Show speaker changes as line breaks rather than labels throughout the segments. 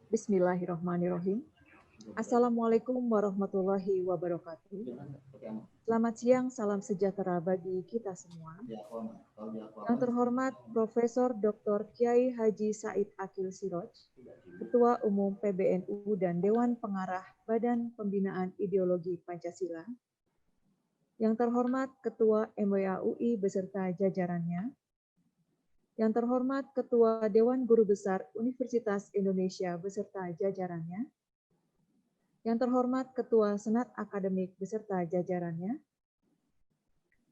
Bismillahirrahmanirrahim. Assalamualaikum warahmatullahi wabarakatuh. Selamat siang, salam sejahtera bagi kita semua. Yang terhormat Profesor Dr. Kiai Haji Said Akil Siroj, Ketua Umum PBNU dan Dewan Pengarah Badan Pembinaan Ideologi Pancasila. Yang terhormat Ketua MWA-UI beserta jajarannya. Yang terhormat Ketua Dewan Guru Besar Universitas Indonesia beserta jajarannya. Yang terhormat Ketua Senat Akademik beserta jajarannya.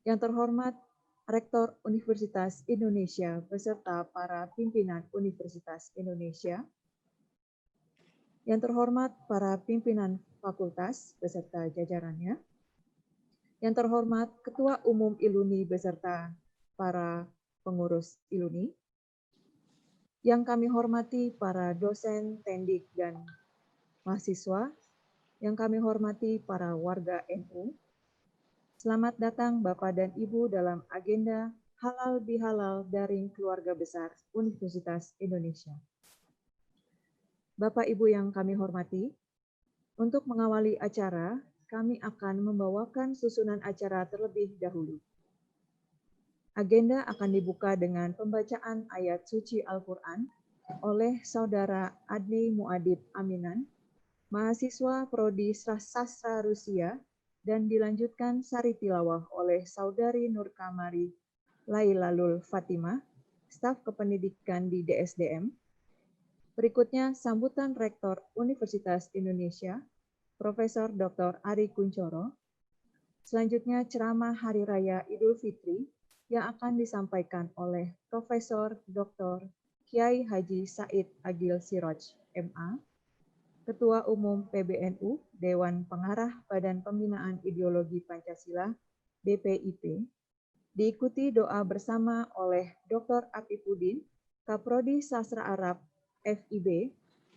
Yang terhormat Rektor Universitas Indonesia beserta para pimpinan Universitas Indonesia. Yang terhormat para pimpinan fakultas beserta jajarannya. Yang terhormat Ketua Umum ILUNI beserta para pengurus ILUNI. Yang kami hormati para dosen, tendik, dan mahasiswa. Yang kami hormati para warga NU. Selamat datang Bapak dan Ibu dalam agenda Halal Bihalal Daring Keluarga Besar Universitas Indonesia. Bapak Ibu yang kami hormati, untuk mengawali acara, kami akan membawakan susunan acara terlebih dahulu. Agenda akan dibuka dengan pembacaan ayat suci Al-Quran oleh Saudara Adli Muadib Aminan, mahasiswa Prodi Sastra Rusia, dan dilanjutkan sari tilawah oleh Saudari Nur Kamari Lailalul Fatimah, staf kependidikan di DSDM. Berikutnya sambutan Rektor Universitas Indonesia, Profesor Dr. Ari Kunchoro. Selanjutnya ceramah Hari Raya Idul Fitri yang akan disampaikan oleh Profesor Dr. Kiai Haji Said Agil Siroj, MA, Ketua Umum PBNU, Dewan Pengarah Badan Pembinaan Ideologi Pancasila, BPIP, diikuti doa bersama oleh Dr. Afifuddin, Kaprodi Sastra Arab, FIB,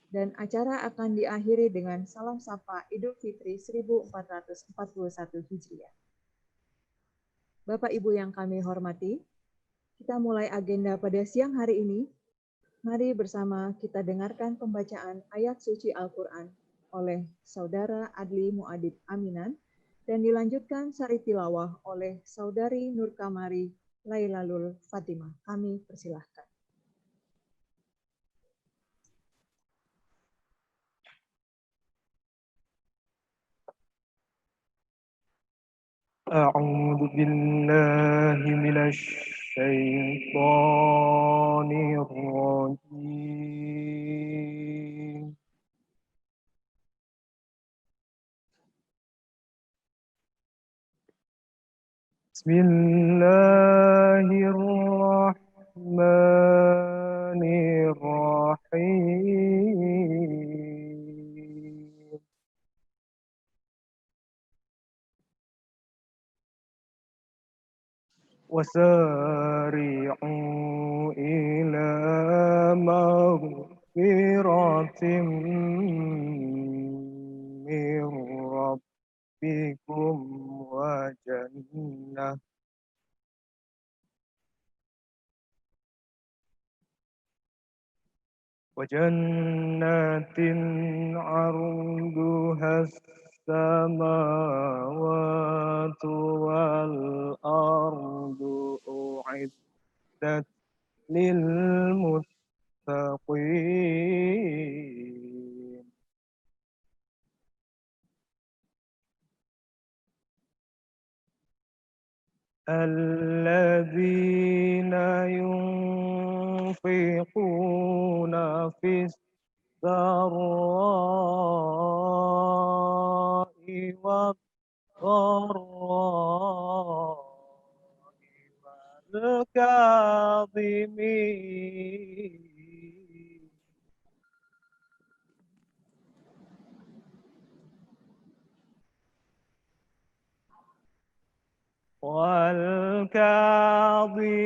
dan acara akan diakhiri dengan salam sapa Idul Fitri 1441 Hijriah. Bapak Ibu yang kami hormati, kita mulai agenda pada siang hari ini. Mari bersama kita dengarkan pembacaan ayat suci Al-Quran oleh Saudara Adli Muadib Aminan dan dilanjutkan sari tilawah oleh Saudari Nur Kamari Lailalul Fatimah. Kami persilahkan.
أعوذ بالله من الشيطان الرجيم بسم الله الرحمن الرحيم وسارعوا إلى مغفرة من ربكم وجنات عرضها السماوات والأرض أعدت للمتقين الذين ينفقون في السراء والضراء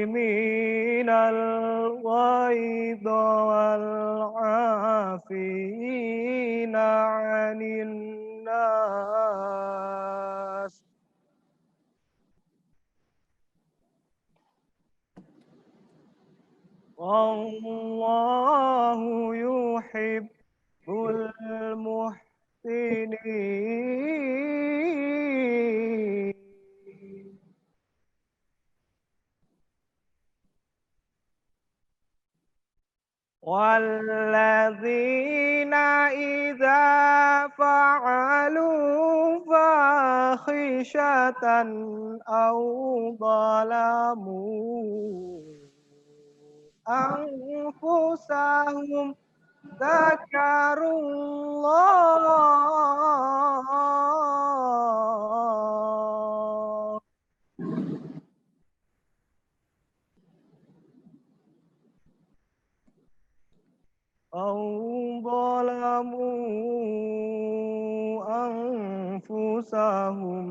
والكاظمين الغيظ والعافين عن الناس والله يحب المحسنين والذين إذا فعلوا فاحشة أو ظلموا أنفسهم ذكروا الله أو ظلموا أنفسهم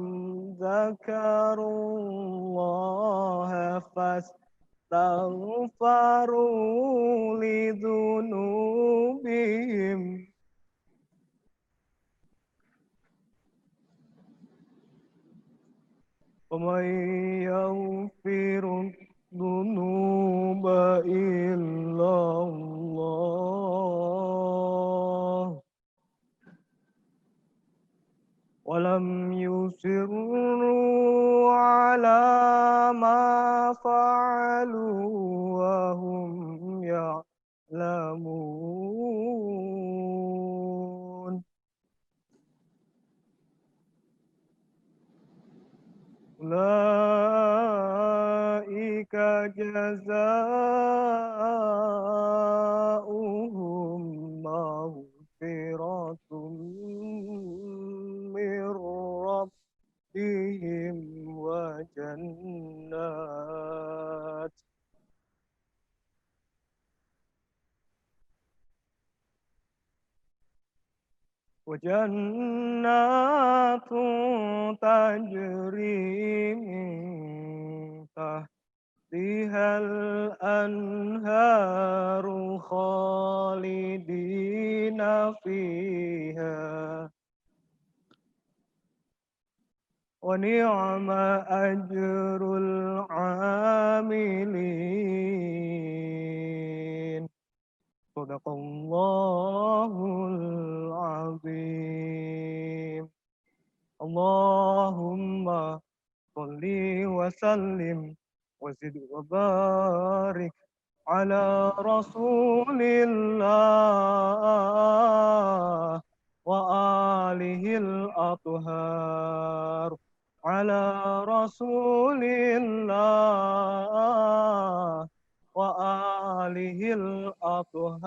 ذكروا الله فاستغفروا لذنوبهم ومن يغفر الذنوب إلا الله ولم يصروا على ما فعلوا وهم يعلمون أولئك جزاؤهم مغفرة من ربهم وجنات تجري من تحتها الأنهار خالدين فيها ونعم أجر العاملين صدق الله العظيم اللهم صل وسلم وزد وبارك على رسول الله وآله الأطهار على رسول الله وآله الأطهار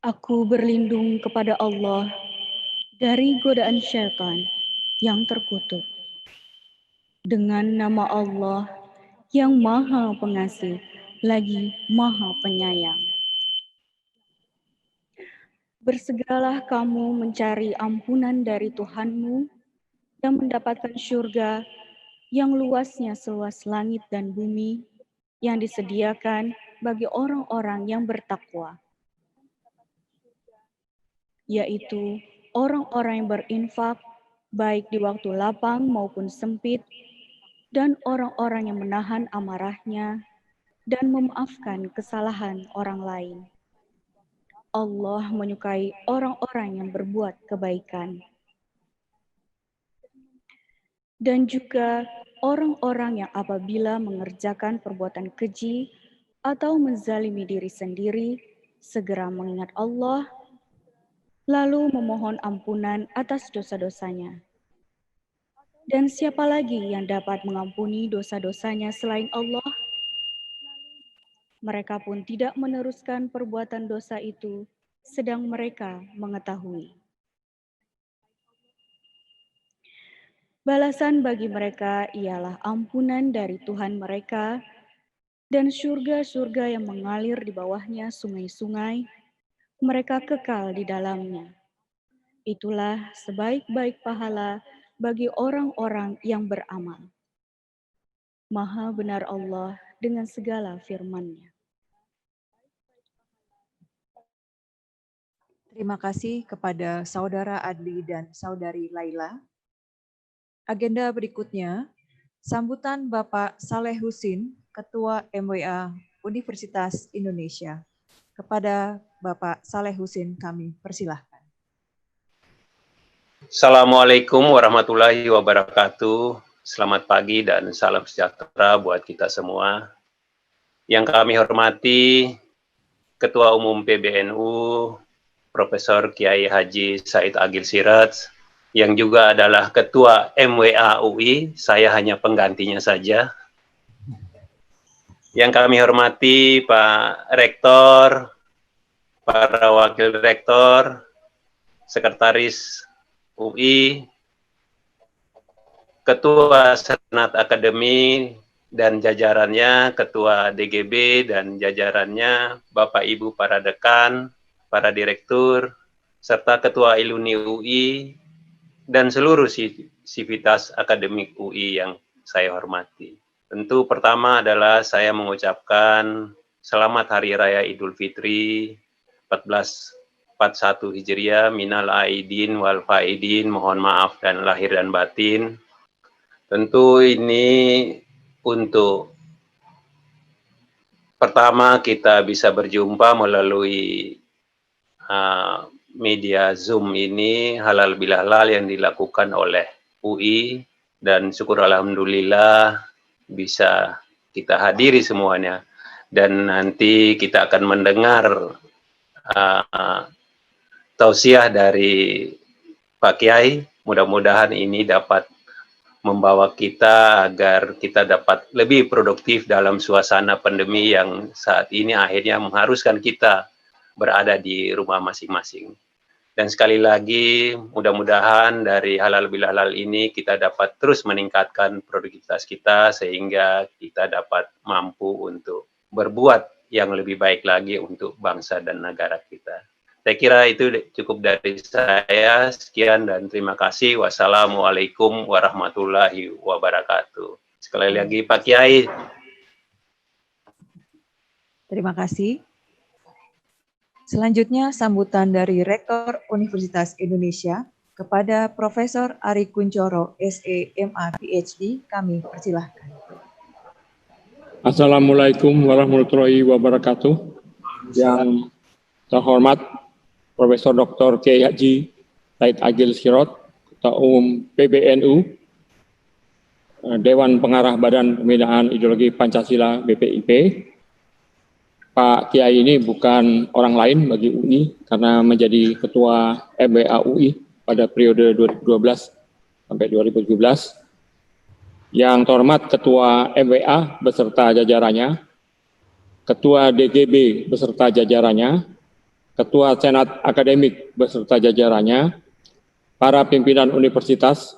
Aku berlindung kepada Allah dari godaan syaitan yang terkutuk. Dengan nama Allah yang Maha Pengasih lagi Maha Penyayang. Bersegeralah kamu mencari ampunan dari Tuhanmu dan mendapatkan syurga yang luasnya seluas langit dan bumi yang disediakan bagi orang-orang yang bertakwa, yaitu orang-orang yang berinfak baik di waktu lapang maupun sempit, dan orang-orang yang menahan amarahnya dan memaafkan kesalahan orang lain. Allah menyukai orang-orang yang berbuat kebaikan. Dan juga orang-orang yang apabila mengerjakan perbuatan keji atau menzalimi diri sendiri, segera mengingat Allah, lalu memohon ampunan atas dosa-dosanya. Dan siapa lagi yang dapat mengampuni dosa-dosanya selain Allah? Mereka pun tidak meneruskan perbuatan dosa itu, sedang mereka mengetahui. Balasan bagi mereka ialah ampunan dari Tuhan mereka dan surga-surga yang mengalir di bawahnya sungai-sungai, mereka kekal di dalamnya. Itulah sebaik-baik pahala bagi orang-orang yang beramal. Maha benar Allah dengan segala firman-Nya.
Terima kasih kepada Saudara Adli dan Saudari Laila. Agenda berikutnya, sambutan Bapak Saleh Husin, Ketua MWA Universitas Indonesia. Kepada Bapak Saleh Husin kami persilahkan.
Assalamualaikum warahmatullahi wabarakatuh. Selamat pagi dan salam sejahtera buat kita semua. Yang kami hormati Ketua Umum PBNU, Profesor Kiai Haji Said Agil Siraj, yang juga adalah Ketua MWA UI, saya hanya penggantinya saja. Yang kami hormati Pak Rektor, para Wakil Rektor, Sekretaris UI, Ketua Senat Akademi dan jajarannya, Ketua DGB dan jajarannya, Bapak Ibu para dekan, para direktur, serta Ketua Iluni UI, dan seluruh sivitas akademik UI yang saya hormati. Tentu pertama adalah saya mengucapkan selamat Hari Raya Idul Fitri 1441 Hijriah, minal aidin wal faidin, mohon maaf dan lahir dan batin. Tentu ini untuk pertama kita bisa berjumpa melalui media Zoom ini, halal bihalal yang dilakukan oleh UI, dan syukur alhamdulillah bisa kita hadiri semuanya. Dan nanti kita akan mendengar tausiah dari Pak Kiai. Mudah-mudahan ini dapat membawa kita agar kita dapat lebih produktif dalam suasana pandemi yang saat ini akhirnya mengharuskan kita berada di rumah masing-masing. Dan sekali lagi, mudah-mudahan dari halal bihalal ini kita dapat terus meningkatkan produktivitas kita sehingga kita dapat mampu untuk berbuat yang lebih baik lagi untuk bangsa dan negara kita. Saya kira itu cukup dari saya. Sekian dan terima kasih. Wassalamualaikum warahmatullahi wabarakatuh. Sekali lagi Pak Kiai.
Terima kasih. Selanjutnya sambutan dari Rektor Universitas Indonesia kepada Profesor Ari Kunchoro, SE, MA, PhD, kami persilahkan.
Assalamualaikum warahmatullahi wabarakatuh. Yang terhormat Profesor Dr. Kiai Haji Said Agil Siraj, Ketua Umum PBNU, Dewan Pengarah Badan Pembinaan Ideologi Pancasila BPIP. Pak Kiai ini bukan orang lain bagi UI karena menjadi Ketua MWA UI pada periode 2012 sampai 2017. Yang terhormat Ketua MWA beserta jajarannya, Ketua DGB beserta jajarannya, Ketua Senat Akademik beserta jajarannya, para pimpinan universitas,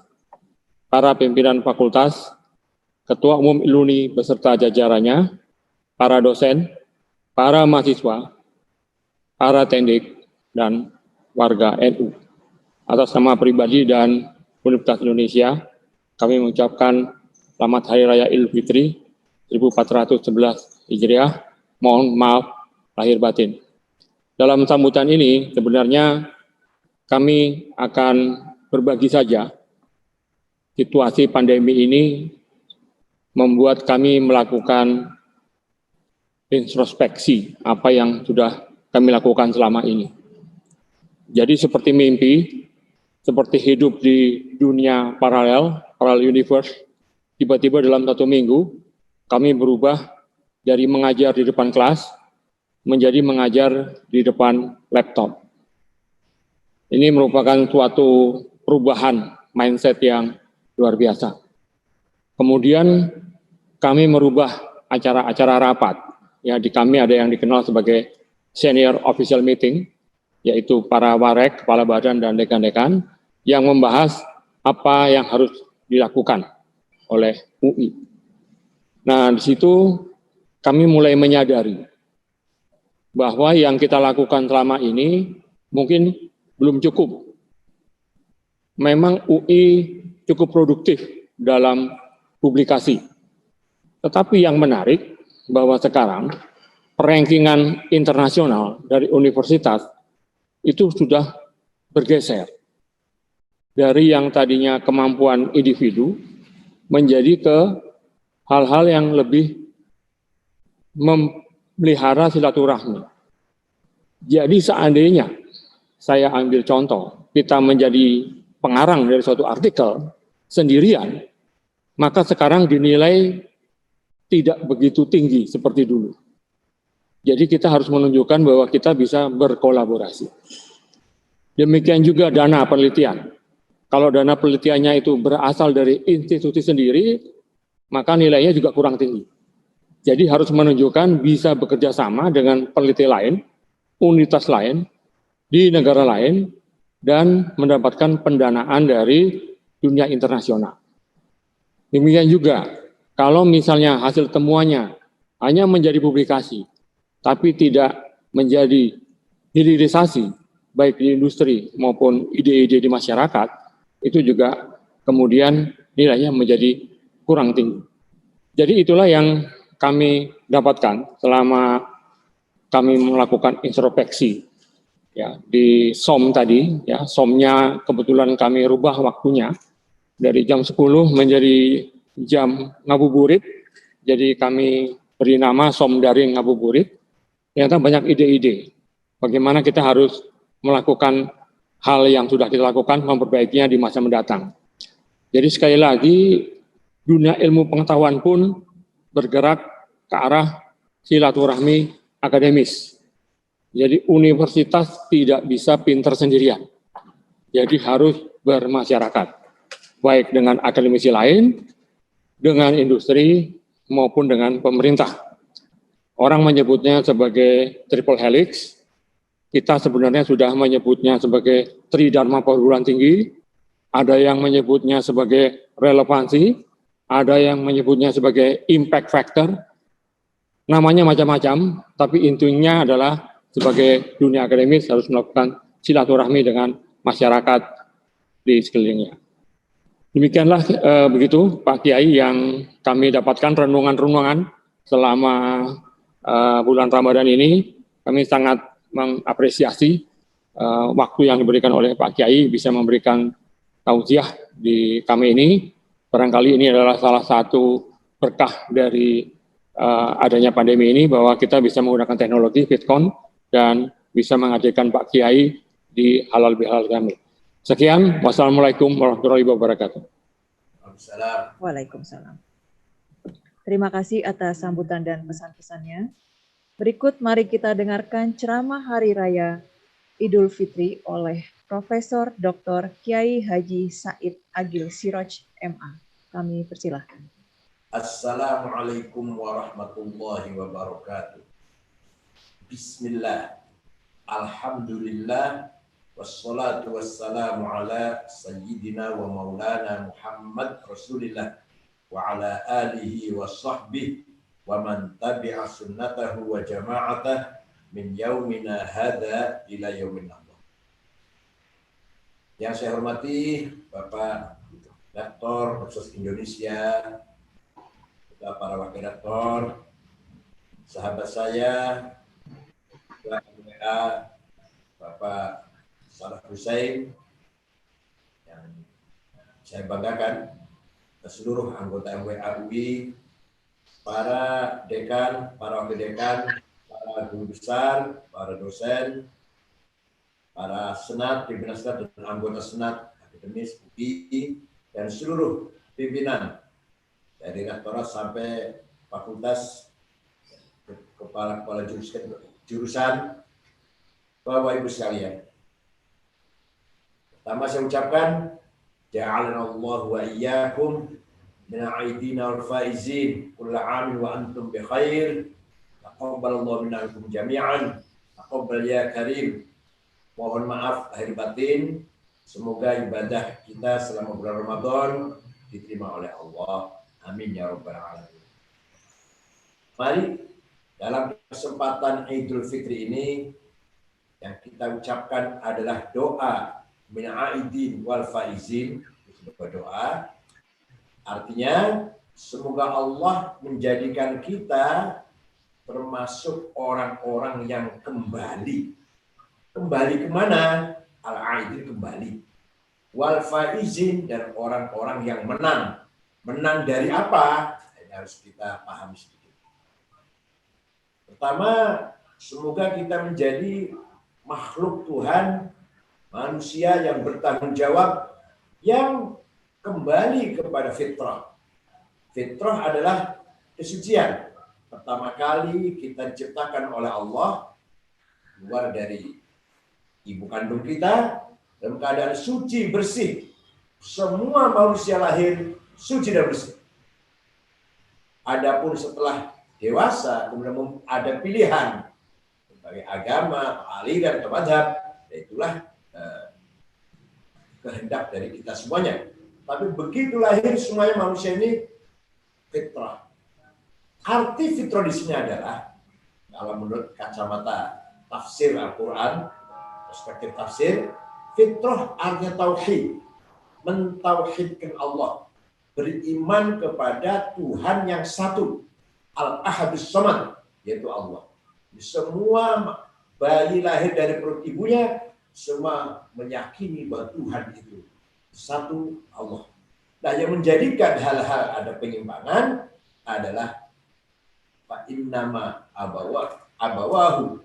para pimpinan fakultas, Ketua Umum Iluni beserta jajarannya, para dosen, para mahasiswa, para tendik, dan warga NU. Atas nama pribadi dan Universitas Indonesia, kami mengucapkan selamat Hari Raya Idul Fitri 1411 Hijriah. Mohon maaf lahir batin. Dalam sambutan ini sebenarnya kami akan berbagi saja. Situasi pandemi ini membuat kami melakukan introspeksi apa yang sudah kami lakukan selama ini. Jadi seperti mimpi, seperti hidup di dunia paralel universe, tiba-tiba dalam 1 minggu kami berubah dari mengajar di depan kelas menjadi mengajar di depan laptop. Ini merupakan suatu perubahan mindset yang luar biasa. Kemudian kami merubah acara-acara rapat. Ya, di kami ada yang dikenal sebagai senior official meeting, yaitu para warek, kepala badan, dan dekan-dekan yang membahas apa yang harus dilakukan oleh UI. Nah, di situ kami mulai menyadari bahwa yang kita lakukan selama ini mungkin belum cukup. Memang UI cukup produktif dalam publikasi. Tetapi yang menarik bahwa sekarang rankingan internasional dari universitas itu sudah bergeser. dari yang tadinya kemampuan individu menjadi ke hal-hal yang lebih memelihara silaturahmi. Jadi seandainya saya ambil contoh, kita menjadi pengarang dari suatu artikel sendirian, maka sekarang dinilai tidak begitu tinggi seperti dulu. Jadi kita harus menunjukkan bahwa kita bisa berkolaborasi. Demikian juga dana penelitian. Kalau dana penelitiannya itu berasal dari institusi sendiri, maka nilainya juga kurang tinggi. Jadi harus menunjukkan bisa bekerja sama dengan peneliti lain, unitas lain, di negara lain, dan mendapatkan pendanaan dari dunia internasional. Demikian juga, kalau misalnya hasil temuannya hanya menjadi publikasi, tapi tidak menjadi hilirisasi, baik di industri maupun ide-ide di masyarakat, itu juga kemudian nilainya menjadi kurang tinggi. Jadi itulah yang kami dapatkan selama kami melakukan introspeksi ya di SOM tadi, ya SOM-nya kebetulan kami rubah waktunya dari jam 10 menjadi jam ngabuburit. Jadi kami beri nama SOM daring ngabuburit. Ternyata banyak ide-ide bagaimana kita harus melakukan hal yang sudah kita lakukan, memperbaikinya di masa mendatang. Jadi sekali lagi, dunia ilmu pengetahuan pun bergerak ke arah silaturahmi akademis. Jadi universitas tidak bisa pinter sendirian. Jadi harus bermasyarakat, baik dengan akademisi lain, dengan industri, maupun dengan pemerintah. Orang menyebutnya sebagai triple helix, kita sebenarnya sudah menyebutnya sebagai tridharma perguruan tinggi, ada yang menyebutnya sebagai relevansi, ada yang menyebutnya sebagai impact factor, namanya macam-macam, tapi intinya adalah sebagai dunia akademis harus melakukan silaturahmi dengan masyarakat di sekelilingnya. Demikianlah begitu Pak Kiai yang kami dapatkan renungan-renungan selama bulan Ramadan ini. Kami sangat mengapresiasi waktu yang diberikan oleh Pak Kiai bisa memberikan tausiah di kami ini. Barangkali ini adalah salah satu berkah dari adanya pandemi ini bahwa kita bisa menggunakan teknologi VidCon dan bisa menghadirkan Pak Kiai di halal bihalal kami. Sekian, wassalamualaikum warahmatullahi wabarakatuh.
Waalaikumsalam. Terima kasih atas sambutan dan pesan-pesannya. Berikut mari kita dengarkan ceramah Hari Raya Idul Fitri oleh Profesor Dr. Kiai Haji Said Agil Siraj MA. Kami persilahkan.
Assalamualaikum warahmatullahi wabarakatuh. Bismillah. Alhamdulillah. Wassalatu wassalamu ala sayyidina wa maulana Muhammad Rasulillah wa ala alihi wa sahbihi wa man tabi'a sunnatahu wa jama'atah min yaumina hadha ila yaumin Allah. Yang saya hormati Bapak Rektor Universitas Indonesia, para wakil rektor, sahabat saya, Bapak Salah Hussein, yang saya banggakan, seluruh anggota MWA UI, para dekan, para wakil dekan, para guru besar, para dosen, para senat, pimpinan senat dan anggota senat akademis UI, dan seluruh pimpinan dari rektorat sampai fakultas, kepala jurusan, Bapak Ibu sekalian. Pertama saya ucapkan, ja'alanallahu wa iyyakum min aidina wal faizin, kulla amin wa antum bi khair, taqabbalallahu minkum jami'an, taqabbal ya karim. Mohon maaf lahir batin, semoga ibadah kita selama bulan Ramadan diterima oleh Allah. Amin ya rabbal alamin. Mari dalam kesempatan Idul Fitri ini yang kita ucapkan adalah doa min aidin wal faizin, berdoa artinya semoga Allah menjadikan kita termasuk orang-orang yang kembali kemana? Al-aidin kembali. wal faizin, dan orang-orang yang menang. Menang dari apa? Ini harus kita pahami sedikit. Pertama, semoga kita menjadi makhluk Tuhan, manusia yang bertanggung jawab, yang kembali kepada fitrah. Fitrah adalah kesucian. Pertama kali kita diciptakan oleh Allah, keluar dari ibu kandung kita, dalam keadaan suci, bersih. Semua manusia lahir suci dan bersih. Adapun setelah dewasa, kemudian ada pilihan sebagai agama, aliran, atau madhab, itulah kehendak dari kita semuanya. Tapi begitu lahir semuanya manusia ini fitrah. Arti fitrah di sini adalah, kalau menurut kacamata tafsir Al-Quran, perspektif tafsir, fitrah artinya tauhid, mentauhidkan Allah, beriman kepada Tuhan yang satu, Al-Ahadus Samad, yaitu Allah. Semua bayi lahir dari perut ibunya, semua meyakini bahwa Tuhan itu satu, Allah. Nah, yang menjadikan hal-hal ada penyimpangan adalah fa innama abawahu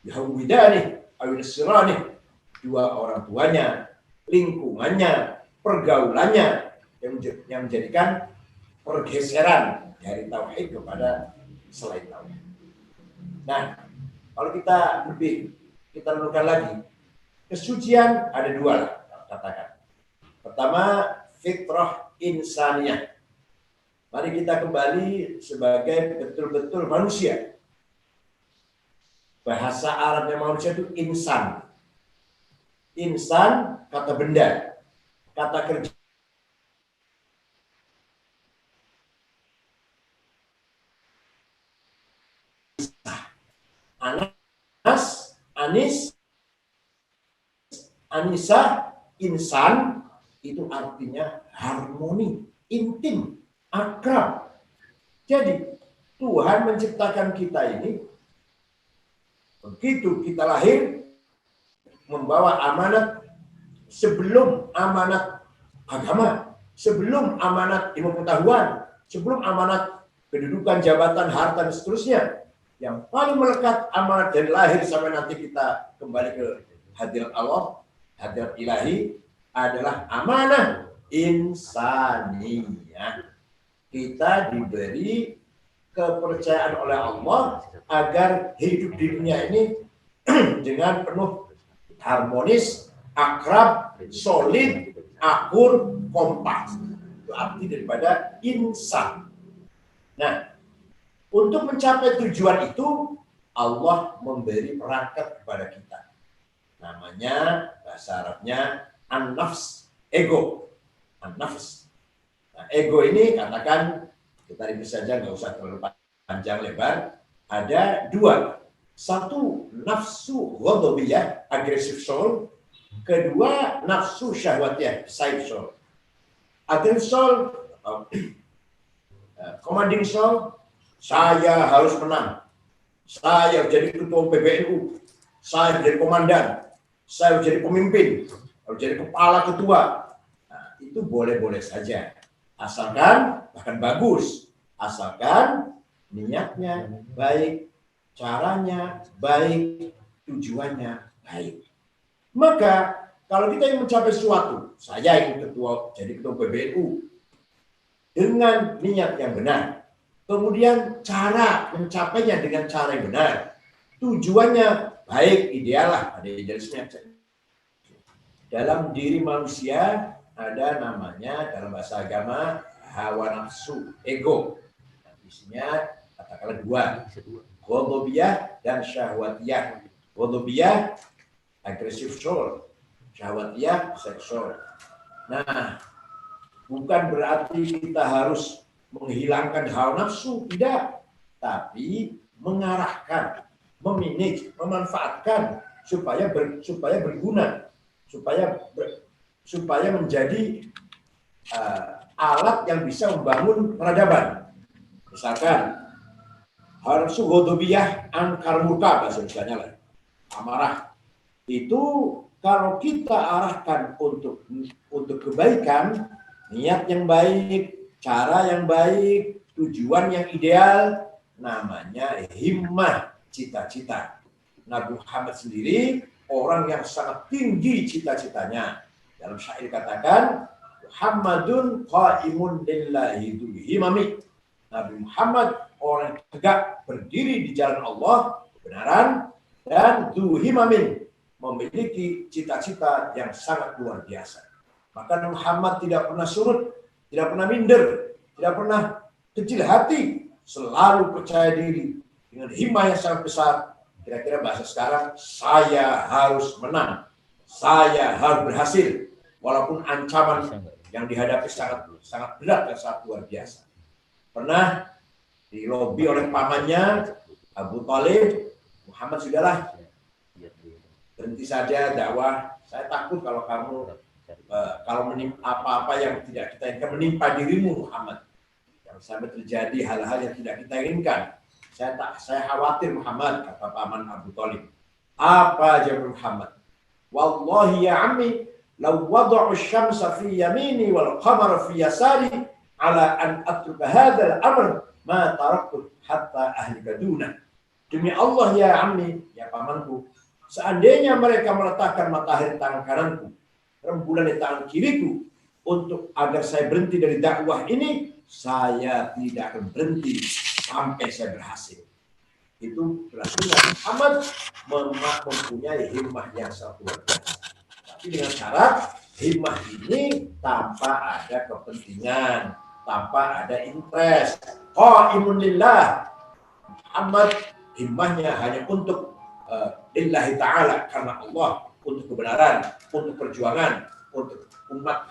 yahwidani aw yusrani, dua orang tuanya, lingkungannya, pergaulannya yang menjadikan pergeseran dari tauhid kepada selain tauhid. Nah, kalau kita renungkan lagi, kesucian ada dua lah, katakan. Pertama, fitrah insaniyah. Mari kita kembali sebagai betul-betul manusia. Bahasa Arabnya manusia itu insan. Insan, kata benda. Kata kerja. Anas, Anis, Anisa, insan, itu artinya harmoni, intim, akrab. Jadi Tuhan menciptakan kita ini, begitu kita lahir, membawa amanat sebelum amanat agama, sebelum amanat ilmu pengetahuan, sebelum amanat kedudukan, jabatan, harta, dan seterusnya. Yang paling melekat amanat dari lahir sampai nanti kita kembali ke hadirat Allah, hadirat ilahi, adalah amanah insaniyah. Kita diberi kepercayaan oleh Allah agar hidup di dunia ini dengan penuh harmonis, akrab, solid, akur, kompak. Itu arti daripada insan. Nah, untuk mencapai tujuan itu, Allah memberi perangkat kepada kita. Namanya, bahasa Arabnya, an-nafs, ego. An-nafs. Nah, ego ini, katakan, kita review saja, nggak usah terlalu panjang lebar. Ada dua. Satu, nafsu ghadabiyah, aggressive soul. Kedua, nafsu syahwatiyah, side soul. Aggressive soul, commanding soul, saya harus menang. Saya jadi ketua PBNU. Saya jadi komandan. Saya jadi pemimpin. Harus jadi kepala ketua. Nah, itu boleh-boleh saja. Asalkan, bahkan bagus. Asalkan niatnya baik, caranya baik, tujuannya baik. Maka, kalau kita ingin mencapai sesuatu, saya ingin jadi ketua PBNU, dengan niat yang benar, kemudian cara mencapainya dengan cara yang benar, tujuannya baik, ideal lah, ada idealisme. Dalam diri manusia ada namanya dalam bahasa agama hawa nafsu, ego. Nah, isinya katakanlah dua, ghadabiyah dan syahwatiyah. Ghadabiyah, aggressive soul, syahwatiyah, seksual. Nah, bukan berarti kita harus menghilangkan hawa nafsu, tidak. Tapi mengarahkan, memanage, memanfaatkan supaya berguna, supaya menjadi alat yang bisa membangun peradaban. Misalkan hawa nafsu ghadabiyah, angkar murka, bahasa Indonesianya lah, amarah, itu kalau kita arahkan untuk kebaikan, niat yang baik, cara yang baik, tujuan yang ideal, namanya himmah, cita-cita. Nabi Muhammad sendiri orang yang sangat tinggi cita-citanya. Dalam syair katakan, Muhammadun qaimun lillahi himami. Nabi Muhammad orang yang tegak berdiri di jalan Allah, kebenaran, dan himamin, memiliki cita-cita yang sangat luar biasa. Maka Muhammad tidak pernah surut, tidak pernah minder, tidak pernah kecil hati, selalu percaya diri dengan himmah yang sangat besar. Kira-kira bahasa sekarang, saya harus menang, saya harus berhasil, walaupun ancaman yang dihadapi sangat berat dan sangat luar biasa. Pernah dilobi oleh pamannya Abu Thalib, Muhammad, sudahlah, berhenti saja dakwah. Saya takut kalau kamu apa-apa yang tidak kita inginkan menimpa dirimu, Muhammad. Yang sampai terjadi hal-hal yang tidak kita inginkan. Saya khawatir, Muhammad, kata paman Abu Thalib. Apa jawab Muhammad? Wallahi ya ammi, law wada'u syamsa fi yamini wal qamara fi yasari ala an atruka hadzal amr ma taraktu hatta ahlika duna. Demi Allah ya ammi, ya pamanku, seandainya mereka meletakkan matahari di tangan kananku, rembulan di tangan kiriku, untuk agar saya berhenti dari dakwah ini, saya tidak akan berhenti sampai saya berhasil. Itu berarti Muhammad mempunyai himmah yang sangat luar biasa. Tapi dengan syarat himmah ini tanpa ada kepentingan, tanpa ada interest. Qaimun lillah. Muhammad himmahnya hanya untuk lillahi ta'ala, karena Allah, untuk kebenaran, untuk perjuangan, untuk umat.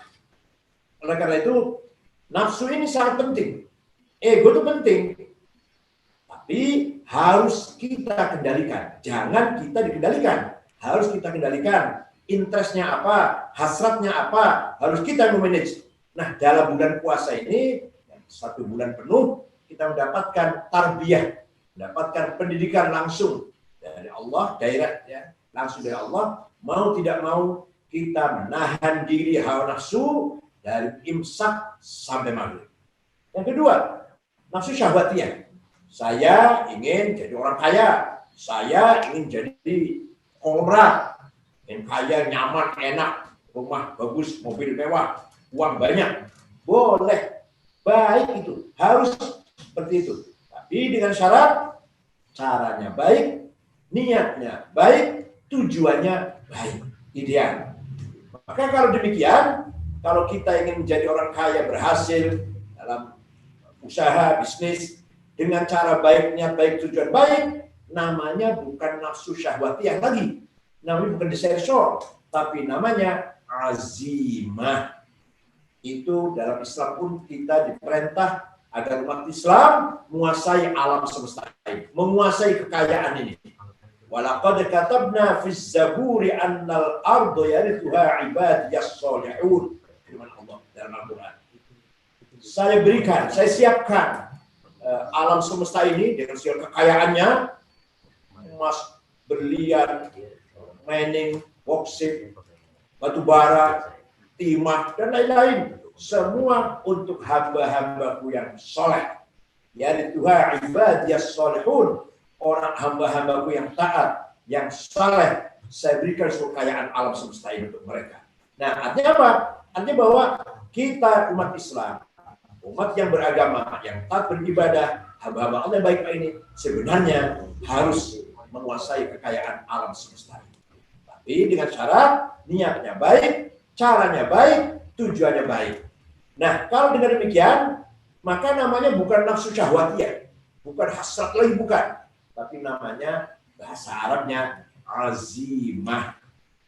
Oleh karena itu, nafsu ini sangat penting. Ego itu penting. Tapi harus kita kendalikan. Jangan kita dikendalikan. Harus kita kendalikan. Interestnya apa, hasratnya apa, harus kita memanage. Nah, dalam bulan puasa ini, 1 bulan penuh, kita mendapatkan tarbiyah, mendapatkan pendidikan langsung dari Allah, direct ya, langsung dari Allah. Mau tidak mau kita menahan diri hawa nafsu dari imsak sampai maghrib. Yang kedua, nafsu syahwatiyah. Saya ingin jadi orang kaya, saya ingin jadi konglomerat, yang kaya, nyaman, enak, rumah bagus, mobil mewah, uang banyak. Boleh, baik itu, harus seperti itu. Tapi dengan syarat, caranya baik, niatnya baik, tujuannya baik, ideal. Maka kalau demikian, kalau kita ingin menjadi orang kaya, berhasil dalam usaha, bisnis, dengan cara baiknya, baik tujuan baik, namanya bukan nafsu syahwatiyah lagi. Namanya bukan desire short, tapi namanya azimah. Itu dalam Islam pun kita diperintah agar umat Islam menguasai alam semesta ini, menguasai kekayaan ini. Walaqad katabna fiz zaburi annal ardu yarithuha ibadiyas sholihun. Firman Allah dalam Al-Quran. Saya berikan, saya siapkan alam semesta ini dengan segala kekayaannya, emas, berlian, mining, boksit, batu bara, timah, dan lain-lain. Semua untuk hamba-hambaku yang soleh. Yarithuha ibadiyas sholihun. Orang hamba-hambaku yang taat, yang saleh, saya berikan kekayaan alam semesta ini untuk mereka. Nah, artinya apa? Artinya bahwa kita umat Islam, umat yang beragama, yang taat beribadah, hamba-hamba Allah yang baik ini, sebenarnya harus menguasai kekayaan alam semesta ini. Tapi dengan syarat, niatnya baik, caranya baik, tujuannya baik. Nah, kalau dengan demikian, maka namanya bukan nafsu syahwatiyah, bukan hasrat lagi, bukan. Tapi namanya bahasa Arabnya azimah.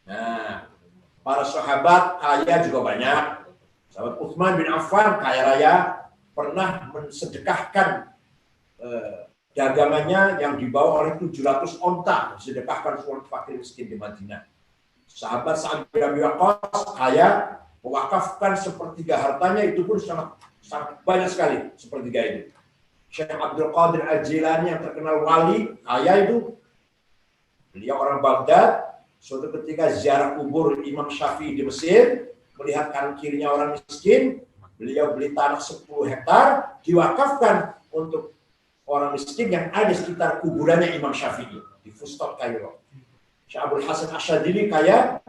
Nah, para sahabat kaya juga banyak. Sahabat Utsman bin Affan kaya raya, pernah mensedekahkan dagangannya yang dibawa oleh 700 onta, disedekahkan untuk fakir miskin di Madinah. Sahabat Sa'ad bin Abi Waqqas kaya, mewakafkan sepertiga hartanya, itu pun sangat banyak sekali sepertiga itu. Syekh Abdul Qadir Al-Jilani yang terkenal wali, kaya itu. Beliau orang Baghdad, Suatu ketika ziarah kubur Imam Syafi'i di Mesir, melihat kanan kirinya orang miskin, beliau beli tanah 10 hektar, diwakafkan untuk orang miskin yang ada sekitar kuburannya Imam Syafi'i di Fustat, Kairo. Syekh Abdul Hasan Asyadzili kaya,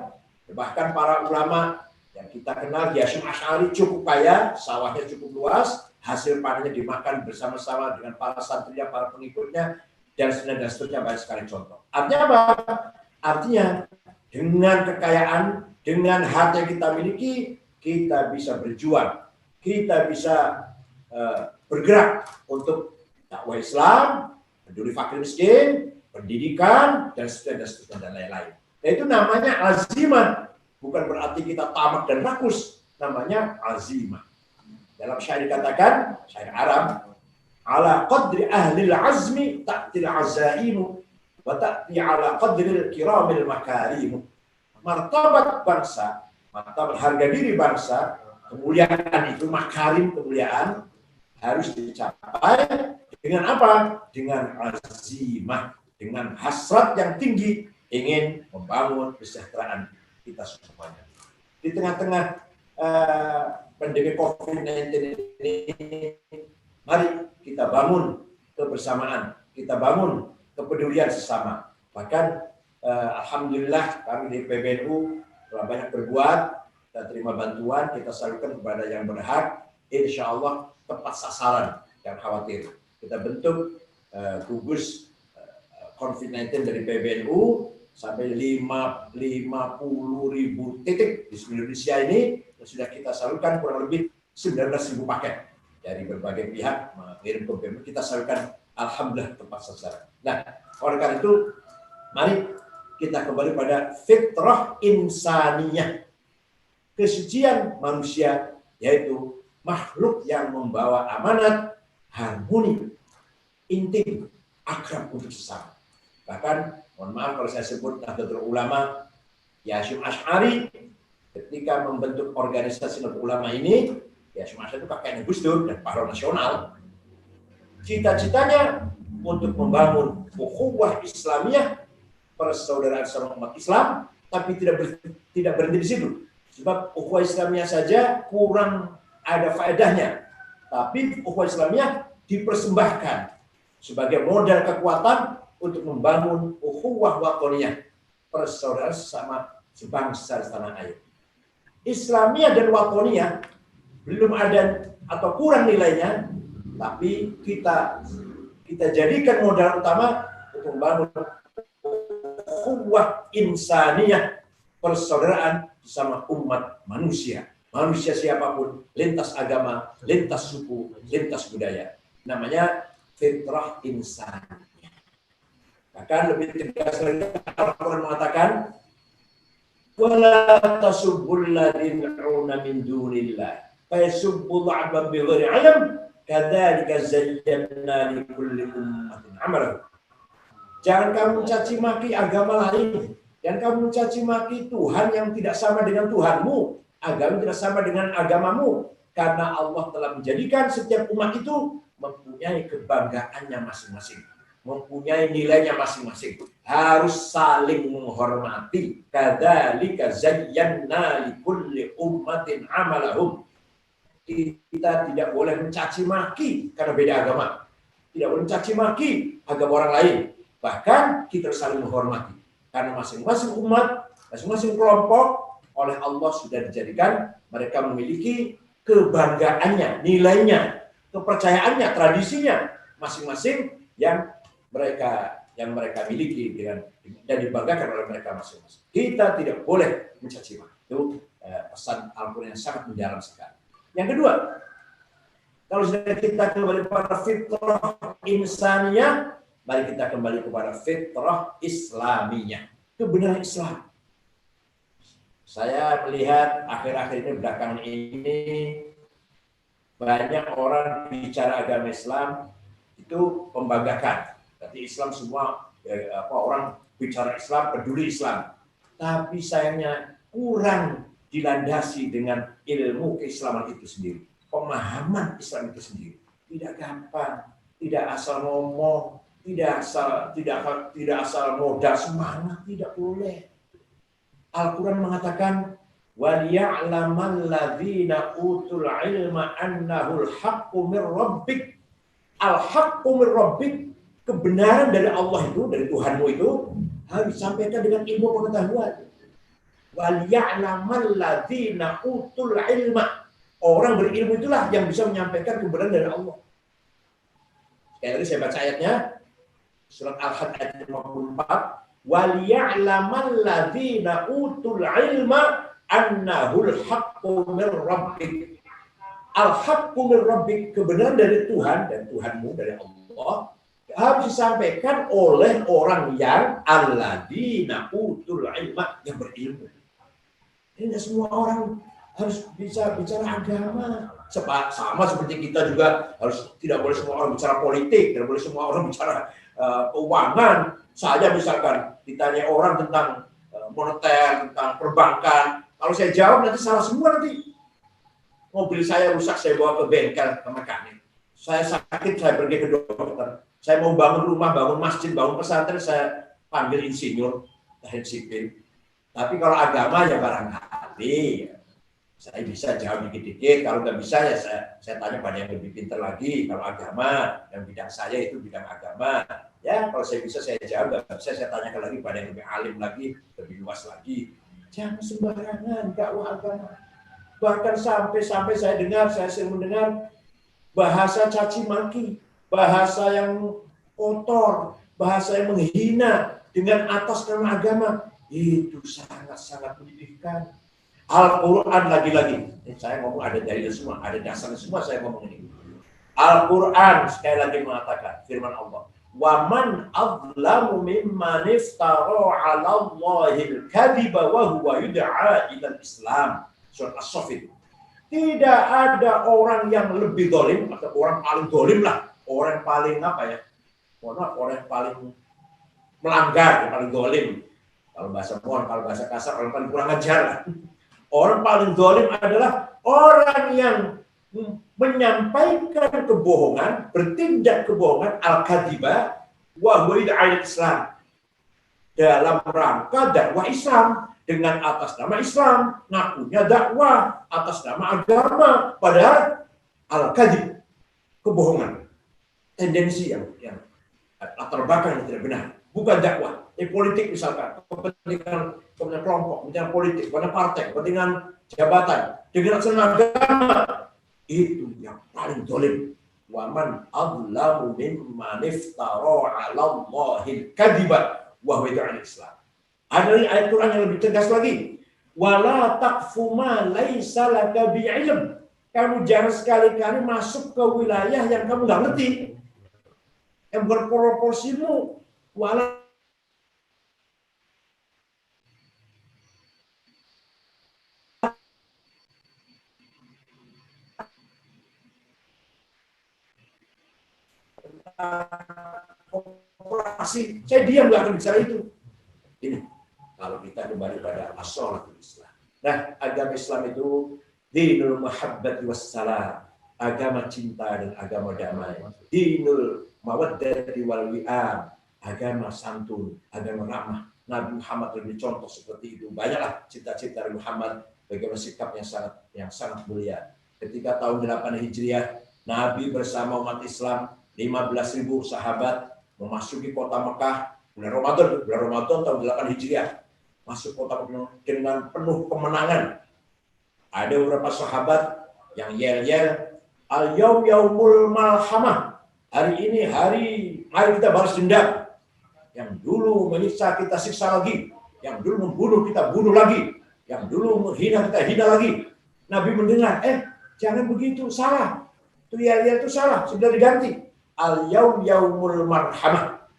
bahkan para ulama yang kita kenal, Hasyim Asy'ari cukup kaya, sawahnya cukup luas, hasil panennya dimakan bersama-sama dengan para santrinya, para pengikutnya, dan seterusnya banyak sekali contoh. Artinya apa? Artinya dengan kekayaan, dengan harta yang kita miliki, kita bisa berjuang, kita bisa bergerak untuk dakwah Islam, peduli fakir miskin, pendidikan, dan seterusnya dan lain-lain. Nah, itu namanya azimah. Bukan berarti kita tamak dan rakus, namanya azimah. Dalam syair dikatakan, syair Arab, ala qadri ahli al-azmi ta'til azaimu wa ta'ti ala qadri al-kiramil makarimu. Martabat bangsa, martabat harga diri bangsa, kemuliaan itu makarim, kemuliaan harus dicapai dengan apa? Dengan azimah, dengan hasrat yang tinggi ingin membangun kesejahteraan kita semuanya. Di tengah-tengah pandemi COVID-19 ini, mari kita bangun kebersamaan, kita bangun kepedulian sesama. Bahkan alhamdulillah kami di PBNU telah banyak berbuat, kita terima bantuan, kita salurkan kepada yang berhak, insya Allah tepat sasaran, jangan khawatir. Kita bentuk gugus COVID-19 dari PBNU sampai 50.000 titik di seluruh Indonesia ini sudah kita salurkan kurang lebih 19.000 paket dari berbagai pihak mengirim ke PBNU, kita salurkan alhamdulillah tepat sasaran. Nah, oleh karena itu mari kita kembali pada fitrah insaniyah, kesucian manusia, yaitu makhluk yang membawa amanat, harmoni, intim, akrab untuk sesama. Bahkan mohon maaf kalau saya sebut Nahdlatul Ulama, Hasyim Asy'ari ketika membentuk organisasi Nahdlatul Ulama ini, Hasyim Asy'ari itu kakeknya Gus Dur dan pahlawan nasional. Cita-citanya untuk membangun ukhuwah Islamiyah, persaudaraan sama umat Islam, tapi tidak berhenti di situ. Sebab ukhuwah Islamiyah saja kurang ada faedahnya. Tapi ukhuwah Islamiyah dipersembahkan sebagai modal kekuatan untuk membangun ukhuwah watoniyah, persaudaraan sesama sebangsa di tanah air. Islamiyah dan watoniyah belum ada atau kurang nilainya, tapi kita jadikan modal utama untuk membangun ukhuwah insaniyah, persaudaraan sesama umat manusia. Manusia siapapun, lintas agama, lintas suku, lintas budaya. Namanya fitrah insaniyah. Bahkan lebih tegas lagi Al-Quran mengatakan, wala tasubbul ladzina yad'una min dunillah fa yasubbul 'abdan bighairi 'ilm kadzalika zayyana likulli ummatin 'amalan. Jangan kamu caci maki agama lain, dan kamu mencaci maki Tuhan yang tidak sama dengan Tuhanmu, agama tidak sama dengan agamamu, karena Allah telah menjadikan setiap umat itu mempunyai kebanggaannya masing-masing, mempunyai nilainya masing-masing, harus saling menghormati. Kadzalika zayyana likulli ummatin amalahum. Kita tidak boleh mencaci maki karena beda agama, tidak boleh mencaci maki agama orang lain, bahkan kita harus saling menghormati karena masing-masing umat, masing-masing kelompok oleh Allah sudah dijadikan mereka memiliki kebanggaannya, nilainya, kepercayaannya, tradisinya masing-masing yang mereka miliki dan dibanggakan oleh mereka masing-masing. Kita tidak boleh mencaci maki. Itu pesan Al-Quran yang sangat mendalam sekali. Yang kedua, kalau sudah kita kembali kepada fitrah insaniyah, mari kita kembali kepada fitrah islamiyah, kebenaran Islam. Saya melihat akhir-akhir ini, belakangan ini, banyak orang bicara agama Islam itu membanggakan. Berarti Islam semua, orang bicara Islam, peduli Islam. Tapi sayangnya kurang dilandasi dengan ilmu keislaman itu sendiri. Pemahaman Islam itu sendiri. Tidak gampang, tidak asal ngomong, tidak asal modal semangat, tidak boleh. Al-Quran mengatakan, وَلِيَعْلَمَ الَّذِينَ أُوتُوا الْعِلْمَ أَنَّهُ الْحَقُّ مِنْ رَبِّكَ. Al-haqqu min rabbik, kebenaran dari Allah itu, dari Tuhanmu itu harus disampaikan dengan ilmu pengetahuan. Wal ya'lamal ladzina utul ilma. Orang berilmu itulah yang bisa menyampaikan kebenaran dari Allah. Sekali lagi saya baca ayatnya. Surat Al-Had ayat 54. Wal ya'lamal ladzina utul ilma annahul haqqu min rabbik. Al-haqqu min rabbik, kebenaran dari Tuhan dan Tuhanmu, dari Allah, harus disampaikan oleh orang yang alladzina utul ilma, yang berilmu. Ini tidak semua orang harus bisa bicara agama. Sama seperti kita juga harus, tidak boleh semua orang bicara politik, tidak boleh semua orang bicara keuangan. Saya misalkan ditanya orang tentang moneter, tentang perbankan, kalau saya jawab nanti salah semua nanti. Mobil saya rusak, saya bawa ke bengkel, ke mekanik. Saya sakit, saya pergi ke dokter. Saya mau bangun rumah, bangun masjid, bangun pesantren, saya panggil insinyur, teknik sipil. Tapi kalau agama ya barangkali saya bisa jawab dikit-dikit. Kalau nggak bisa ya saya tanya pada yang lebih pintar lagi. Kalau agama, yang bidang saya itu bidang agama. Ya kalau saya bisa saya jawab, nggak bisa saya tanyakan lagi pada yang lebih alim lagi, lebih luas lagi. Jangan sembarangan dakwah agama. Bahkan sampai saya dengar, saya sering mendengar bahasa caci maki, bahasa yang kotor, bahasa yang menghina dengan atas nama agama. Itu sangat-sangat menyedihkan. Al-Quran lagi-lagi, saya ngomong ada dalil semua, ada dasarnya semua saya ngomong ini. Al-Quran sekali lagi mengatakan, firman Allah, وَمَنْ أَظْلَمُ مِمَّنِ افْتَرَى عَلَى اللَّهِ الْكَذِبَ وَهُوَ يُدْعَى إِلَى الْإِسْلَامِ. Surat As-Saff itu. Tidak ada orang yang lebih dolim, atau orang paling dolim lah. Orang paling apa ya? Orang yang paling melanggar, yang paling dolim. Kalau bahasa kasar, orang paling kurang ajar. Orang paling dolim adalah orang yang menyampaikan kebohongan, bertindak kebohongan, al-kadhiba, wa huwa yud'a Islam. Dalam rangka dakwah Islam. Dengan atas nama Islam, ngakunya dakwah atas nama agama, padahal al-kadhib, kebohongan, tendensi yang latar belakang yang tidak benar, bukan dakwah. Ini politik misalkan, kepentingan kelompok, kepentingan politik, kepentingan partai, kepentingan jabatan, dengan agama, itu yang paling zalim. Wa man adlamu mimman iftara 'ala Allahil kadhiba wa huwa yud'a Islam. Ada ayat Quran yang lebih tegas lagi. Wala taqfu ma laisa laka bi'ilm. Kamu jangan sekali-kali masuk ke wilayah yang kamu nggak ngerti. Yang berproporsimu. Wala operasi. Saya diam, nggak akan bicara itu. Ini. Kalau kita kembali pada as-shalatul Islam. Nah, agama Islam itu dinul mahabbati wassalam, agama cinta dan agama damai. Dinul mawaddati wal wi'am, agama santun, agama ramah. Nabi Muhammad lebih contoh seperti itu. Banyaklah cita-cita Nabi Muhammad bagaimana sikap yang sangat mulia. Ketika tahun 8 Hijriah, Nabi bersama umat Islam 15.000 sahabat memasuki kota Mekah bulan Ramadan tahun 8 Hijriah. Masuk kota dengan penuh kemenangan. Ada beberapa sahabat yang yel-yel, al-yaum yaumul malhamah. Hari ini hari kita balas dendam. Yang dulu menyiksa kita siksa lagi. Yang dulu membunuh kita bunuh lagi. Yang dulu menghina kita hina lagi. Nabi mendengar, jangan begitu, salah. Itu yel-yel itu salah, sudah diganti. Al-yaum yaumul marhamah.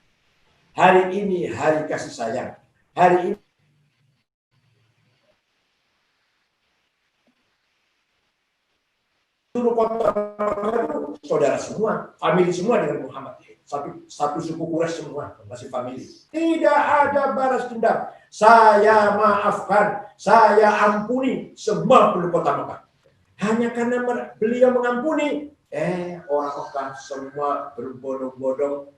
Hari ini hari kasih sayang. Hari ini kota saudara semua, famili semua dengan Muhammad. Satu suku Quraisy semua, masih famili. Tidak ada balas dendam. Saya maafkan, saya ampuni semua penduduk kota Mekah. Hanya karena beliau mengampuni, orang Mekah semua berbondong-bondong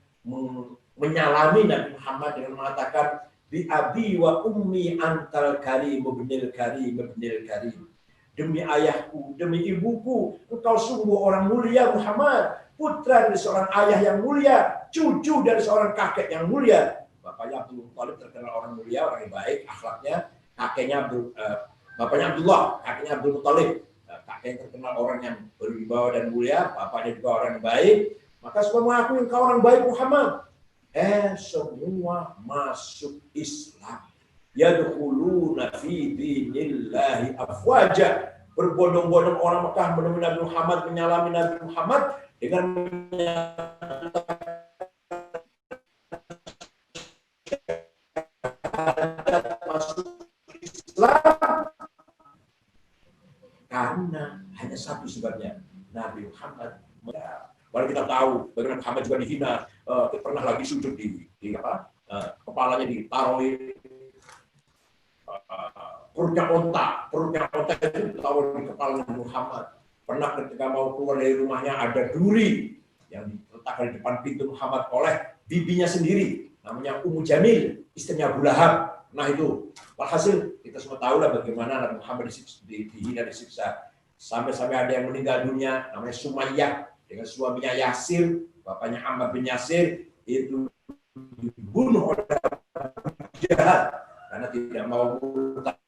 menyalami Nabi Muhammad dengan mengatakan, bi abi wa ummi antal karim ibnil karim ibnil karim. Demi ayahku, demi ibuku, engkau sungguh orang mulia Muhammad, putra dari seorang ayah yang mulia, cucu dari seorang kakek yang mulia. Bapaknya Abdul Muthalib terkenal orang mulia, orang yang baik, akhlaknya. Bapaknya Abdullah, kakeknya Abdul Muthalib. Kakeknya terkenal orang yang berwibawa dan mulia, bapaknya juga orang yang baik. Maka semua mengakui engkau orang baik Muhammad. Semua masuk Islam. Yadkhuluna fi dinillahi afwaja. Berbondong-bondong orang Mekah menemui Nabi Muhammad, menyalami Nabi Muhammad dengan masuk Islam. Karena hanya satu sebabnya, Nabi Muhammad. Walau kita tahu bagaimana Muhammad juga dihina, pernah lagi sujud di kepalanya ditaruh perutnya onta itu ditaruh di kepala Muhammad. Pernah ketika mau keluar dari rumahnya ada duri yang diletakkan di depan pintu Muhammad oleh bibinya sendiri, namanya Ummu Jamil, istrinya Abu Lahab. Nah itu, walhasil kita semua tahu lah bagaimana Nabi Muhammad dihina, disiksa. Sampai-sampai ada yang meninggal dunia, namanya Sumayyah, dengan suaminya Yasir, bapaknya Ammar bin Yasir, itu dibunuh oleh jahat karena tidak mau murtad.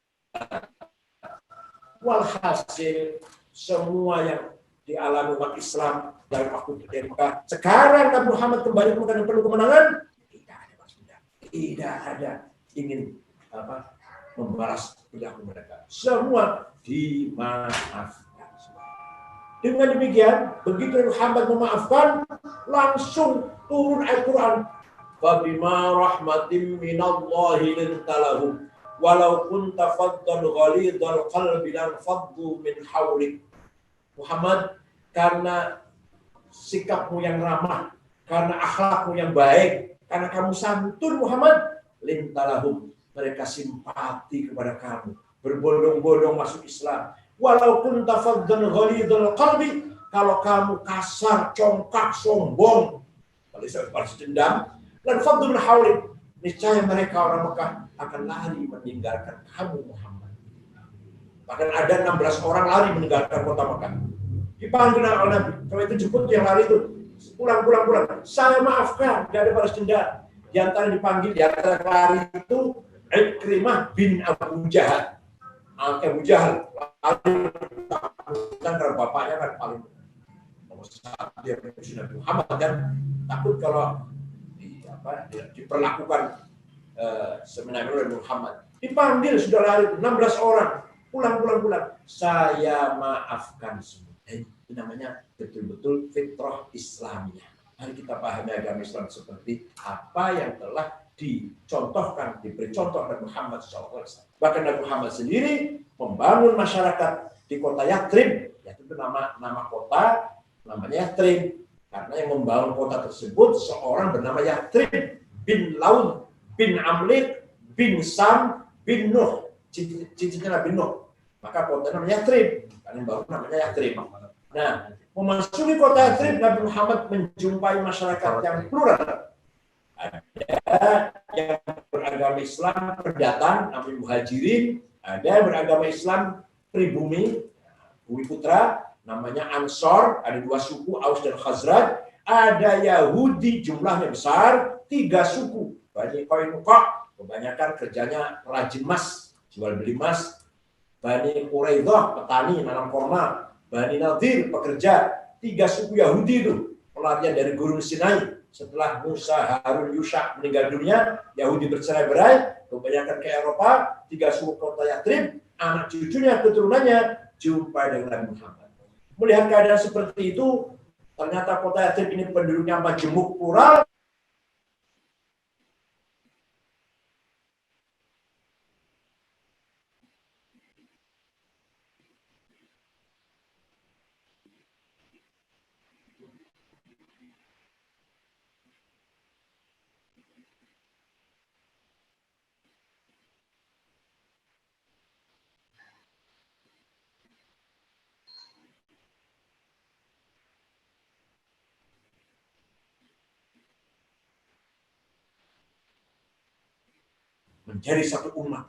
Walhasil semua yang dialami umat Islam dari waktu terjadi Mekah, sekarang Nabi Muhammad kembali ke Mekah dan penuh kemenangan, tidak ada ingin membalas perilaku mereka, semua dimaafkan. Dengan demikian, begitu Muhammad memaafkan, langsung turun Al-Quran. Fabima rahmatin minallahi lintalahum walau kunta faddan ghalidhal qalbi lan faddu min hawlik. Muhammad, karena sikapmu yang ramah, karena akhlakmu yang baik, karena kamu santun Muhammad, lintalahum, mereka simpati kepada kamu, berbondong-bondong masuk Islam. Walau kunta faddan ghalidhal qalbi, kalau kamu kasar, congkak, sombong, kalau saya balas dendam, dan faddu min hawlik, niscaya mereka orang Mekah akan lari meninggalkan kamu Muhammad. Bahkan ada 16 orang lari meninggalkan kota Mekah. Dipanggil oleh Nabi, kalau itu jemput yang lari itu, pulang. Saya maafkan, tidak ada balas dendam. Di antara dipanggil, di antara lari itu Ikrimah bin Abu Jahal. Abu Jahal lari karena bapaknya kan paling nomor satu, dia Nabi Muhammad kan takut kalau diperlakukan sebenarnya oleh Muhammad. Dipanggil sudah lari 16 orang, pulang. Saya maafkan semua. Itu namanya betul-betul fitrah Islamiyah. Mari kita pahami agama Islam seperti apa yang telah dicontohkan, diberi contoh oleh Muhammad SAW. Bahkan Nabi Muhammad sendiri membangun masyarakat di kota Yathrib, yaitu nama kota namanya Yathrib. Karena yang membangun kota tersebut seorang bernama Yathrib bin Laun bin Amlik bin Sam bin Nuh, cicitnya Nabi Nuh. Maka kota namanya Yathrib, karena yang bangun namanya Yathrib. Nah, memasuki kota Yathrib, Nabi Muhammad menjumpai masyarakat yang plural. Ada yang beragama Islam pendatang, namanya Muhajirin. Ada yang beragama Islam pribumi, bumi putra, namanya Ansor. Ada 2 suku, Aus dan Khazraj. Ada Yahudi, jumlahnya besar, 3 suku. Bani Qainuqa, kebanyakan kerjanya perajin emas, jual beli emas. Bani Quraidah, petani, nanam korma. Bani Nadir, pekerja. 3 suku Yahudi itu, pelarian dari Gurun Sinai. Setelah Musa, Harun, Yusha meninggal dunia, Yahudi bercerai-berai, kebanyakan ke Eropa, 3 suku kota Yathrib, anak cucunya, keturunannya, jumpa dengan Nabi Muhammad. Melihat keadaan seperti itu, ternyata kota Yathrib ini penduduknya majemuk, plural. menjadi satu umat,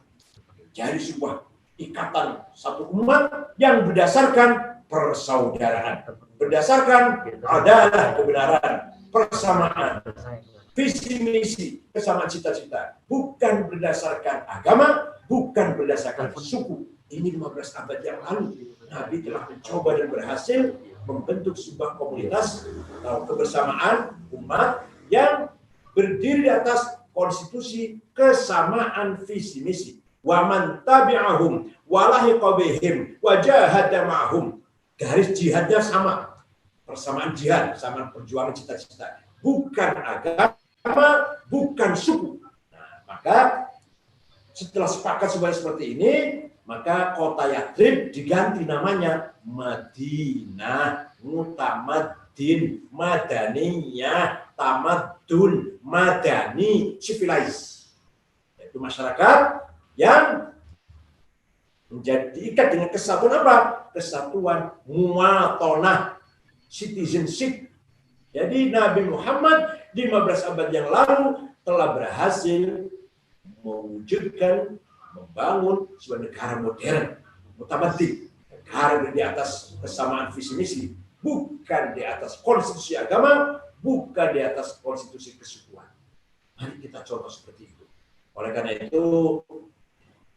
menjadi sebuah ikatan satu umat yang berdasarkan persaudaraan, berdasarkan adalah kebenaran, persamaan, visi misi, kesamaan cita-cita, bukan berdasarkan agama, bukan berdasarkan suku. Ini 15 abad yang lalu Nabi telah mencoba dan berhasil membentuk sebuah komunitas atau kebersamaan umat yang berdiri di atas konstitusi kesamaan visi misi. Wa man tabi'ahum wa lahiqa bihim wa jahada ma'hum. Garis jihadnya sama. Persamaan jihad, sama perjuangan cita-cita. Bukan agama, bukan suku. Nah, maka setelah sepakat seperti ini, maka kota Yathrib diganti namanya Madinah Mutamaddin, Madaniyah, Tamadun, Madani, civilized. Yaitu masyarakat yang menjadi diikat dengan kesatuan apa? Kesatuan muwatonah, citizenship. Jadi Nabi Muhammad 15 abad yang lalu telah berhasil mewujudkan, membangun sebuah negara modern, mutamaddin, negara di atas kesamaan visi misi, bukan di atas konstitusi agama, bukan di atas konstitusi kesukuan. Mari kita contoh seperti itu. Oleh karena itu,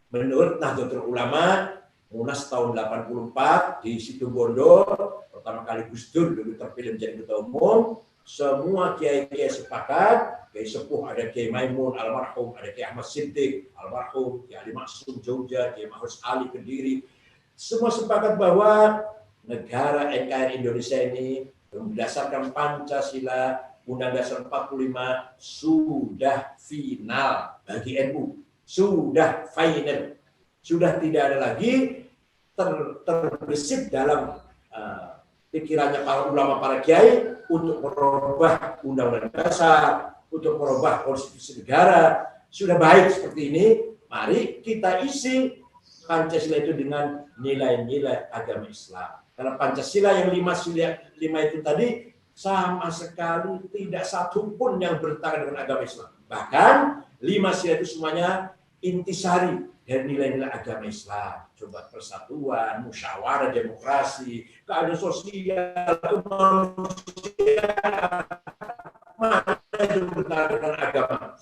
menurut Nahdlatul Ulama, Munas tahun 84 di Situbondo, pertama kali Gus Dur dulu terpilih menjadi ketua umum, semua kiai-kiai sepakat, kiai sepuh ada Kiai Maimun almarhum, ada Kiai Ahmad Siddiq almarhum, Kiai Ali Maksum Jogja, Kiai Mahrus Ali Kediri, semua sepakat bahwa negara NKRI Indonesia ini berdasarkan Pancasila Undang Dasar 45 sudah final bagi NU, sudah final, sudah tidak ada lagi terbesit dalam pikirannya para ulama, para kiai untuk merubah undang-undang dasar, untuk merubah konstitusi negara. Sudah baik seperti ini, mari kita isi Pancasila itu dengan nilai-nilai agama Islam. Karena Pancasila yang 5 itu tadi sama sekali tidak satu pun yang bertentangan dengan agama Islam. Bahkan 5 sila itu semuanya intisari dari nilai-nilai agama Islam. Coba persatuan, musyawarah, demokrasi, keadilan sosial, kemanusiaan, mana itu bertentangan dengan agama.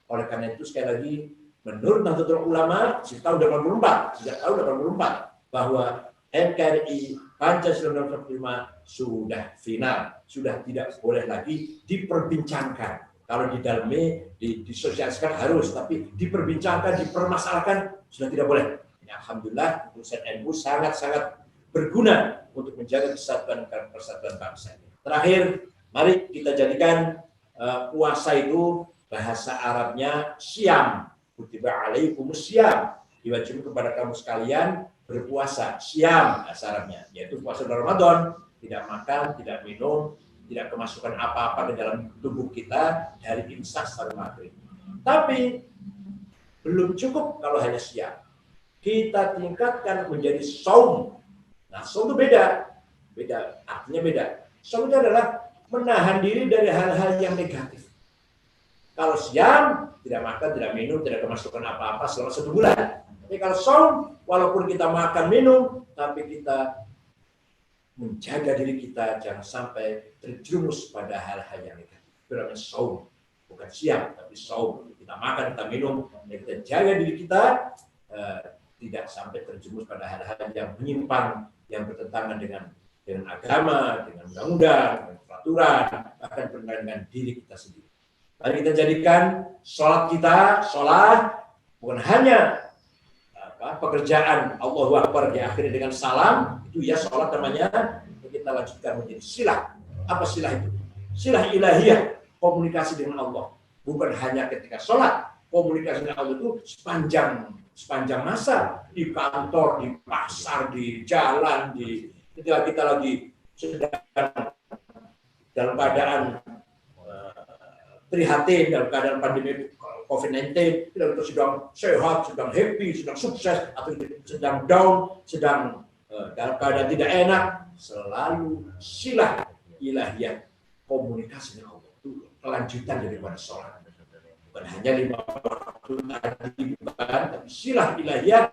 Oleh karena itu sekali lagi, menurut Nahdlatul Ulama sejak tahun 84 bahwa NKRI Pancasila Undang-Undang 45 sudah final, sudah tidak boleh lagi diperbincangkan. Kalau di dalamnya disosialisasikan harus, tapi diperbincangkan, dipermasalahkan sudah tidak boleh. Ini alhamdulillah keputusan NU sangat-sangat berguna untuk menjaga kesatuan dan persatuan bangsa ini. Terakhir, mari kita jadikan puasa itu bahasa Arabnya syam. Kutiba alaikumus syam. Diwajibkan kepada kamu sekalian berpuasa. Syam bahasa Arabnya, yaitu puasa Ramadan, tidak makan, tidak minum, tidak kemasukan apa-apa ke dalam tubuh kita dari imsak sampai maghrib. Tapi belum cukup kalau hanya siang. Kita tingkatkan menjadi saum. Nah, saum itu beda, artinya beda. Saum itu adalah menahan diri dari hal-hal yang negatif. Kalau siang, tidak makan, tidak minum, tidak kemasukan apa-apa selama 1 bulan. Tapi kalau saum, walaupun kita makan, minum, tapi kita menjaga diri kita jangan sampai terjerumus pada hal-hal yang negatif. Itu namanya saum, bukan siang, tapi saum. Kita makan, kita minum, dan kita jaga diri kita tidak sampai terjerumus pada hal-hal yang menyimpang, yang bertentangan dengan agama, dengan undang-undang, dengan peraturan, bahkan bertentangan dengan diri kita sendiri. Mari kita jadikan sholat kita, bukan hanya pekerjaan Allahu Akbar diakhiri dengan salam, itu ya sholat namanya, kita lanjutkan menjadi silah. Apa silah itu? Silah ilahiyah, komunikasi dengan Allah. Bukan hanya ketika sholat, komunikasi dengan Allah itu sepanjang masa, di kantor, di pasar, di jalan, ketika kita lagi sedang dalam keadaan prihatin, dalam keadaan pandemi COVID-19, kita sedang sehat, sedang happy, sedang sukses, atau sedang down, sedang dalam keadaan tidak enak, selalu silah ilahiyah, komunikasi dengan Allah itu kelanjutan daripada sholat. Bukan bukan hanya 5 waktu tadi, bukan, tapi silah ilahiyah.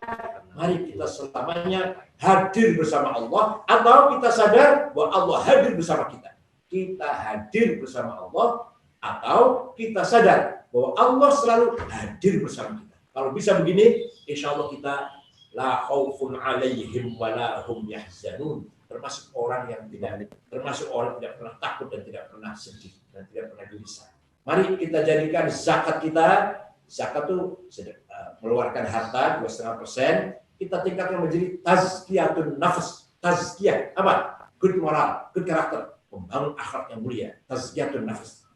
Mari kita selamanya hadir bersama Allah, atau kita sadar bahwa Allah hadir bersama kita. Kita hadir bersama Allah, atau kita sadar bahwa Allah selalu hadir bersama kita. Kalau bisa begini, insya Allah kita la khaufun alaihim wa la hum yahzanun. Termasuk orang yang tidak pernah takut dan tidak pernah sedih dan tidak pernah gelisah. Mari kita jadikan zakat kita, zakat itu mengeluarkan harta 2,5%, kita tingkatkan menjadi tazkiyatun nafs. Tazkiyah apa? Good moral, good karakter, membangun akhlak yang mulia. Tazkiyatun nafs.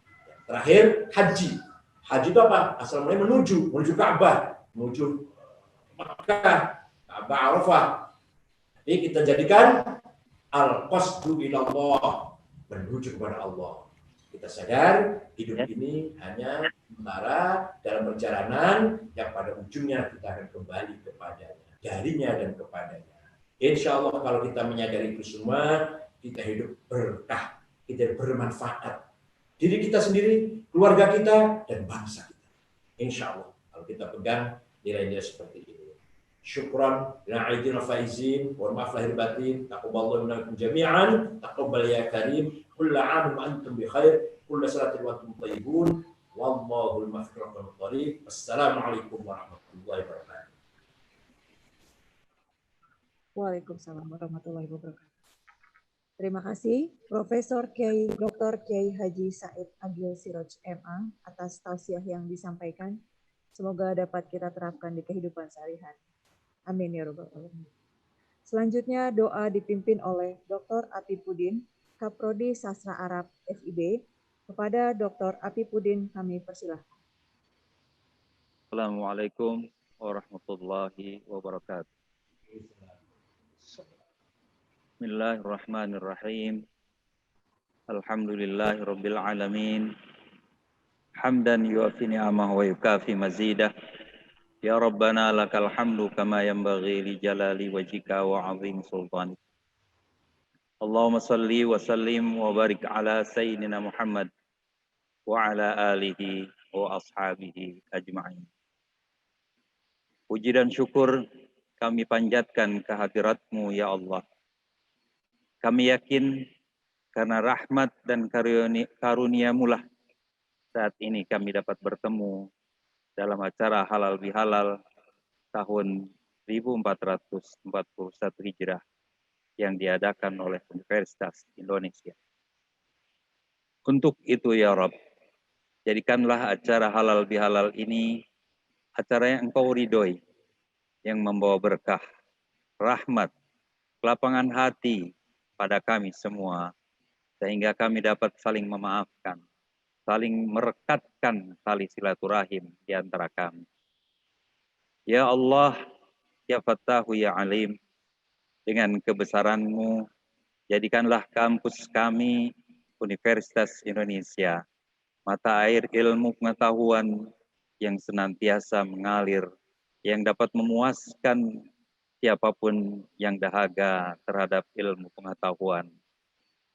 Terakhir haji. Haji itu apa? Asal mulai menuju Ka'bah, menuju Makkah, Ka'bah Arafah. Jadi kita jadikan al-qasdu ilallah, menuju kepada Allah. Kita sadar hidup ini hanya sementara dalam perjalanan yang pada ujungnya kita akan kembali kepadanya, darinya dan kepadanya. Insya Allah kalau kita menyadari itu semua, kita hidup berkah, kita bermanfaat. Diri kita sendiri, keluarga kita, dan bangsa kita. Insya Allah kalau kita pegang nilai-nilai seperti ini. Syukran lana aidina faizin, wa maaf lahir batin, taqabbalallahu minkum jami'an, taqabbal ya karim, kullu 'aam wa antum bi khair, kullu salatin wa antum thayyibun, wallahu al-maghfiratu thariq. Assalamualaikum warahmatullahi wabarakatuh.
Waalaikumsalam warahmatullahi wabarakatuh. Terima kasih Profesor Kiai Dr. Kiai Haji Said Agil Siroj MA atas tausiah yang disampaikan. Semoga dapat kita terapkan di kehidupan sehari-hari. Amin ya rabbal alamin. Selanjutnya doa dipimpin oleh Dr. Atipuddin, Kaprodi Sastra Arab FIB. Kepada Dr. Atipuddin kami persilahkan.
Assalamualaikum warahmatullahi wabarakatuh. Bismillahirrahmanirrahim. Alhamdulillahirabbil alamin. Hamdan yuafi ni'amahu wa yukafi mazidah. Ya Rabbana lakal hamdu kama yanbaghi li jalali wajhika wa 'azim sultanik. Allahumma salli wa sallim wa barik ala sayyidina Muhammad wa ala alihi wa ashabihi ajma'in. Puji dan syukur kami panjatkan kehadirat-Mu ya Allah. Kami yakin karena rahmat dan karunia-Mu lah saat ini kami dapat bertemu dalam acara halal bihalal tahun 1441 Hijrah yang diadakan oleh Universitas Indonesia. Untuk itu ya Rabb, jadikanlah acara halal bihalal ini acara yang Engkau ridhoi, yang membawa berkah, rahmat, kelapangan hati pada kami semua, sehingga kami dapat saling memaafkan, saling merekatkan tali silaturahim di antara kami. Ya Allah, ya Fattahu, ya Alim, dengan kebesaran-Mu, jadikanlah kampus kami, Universitas Indonesia, mata air ilmu pengetahuan yang senantiasa mengalir, yang dapat memuaskan siapapun yang dahaga terhadap ilmu pengetahuan,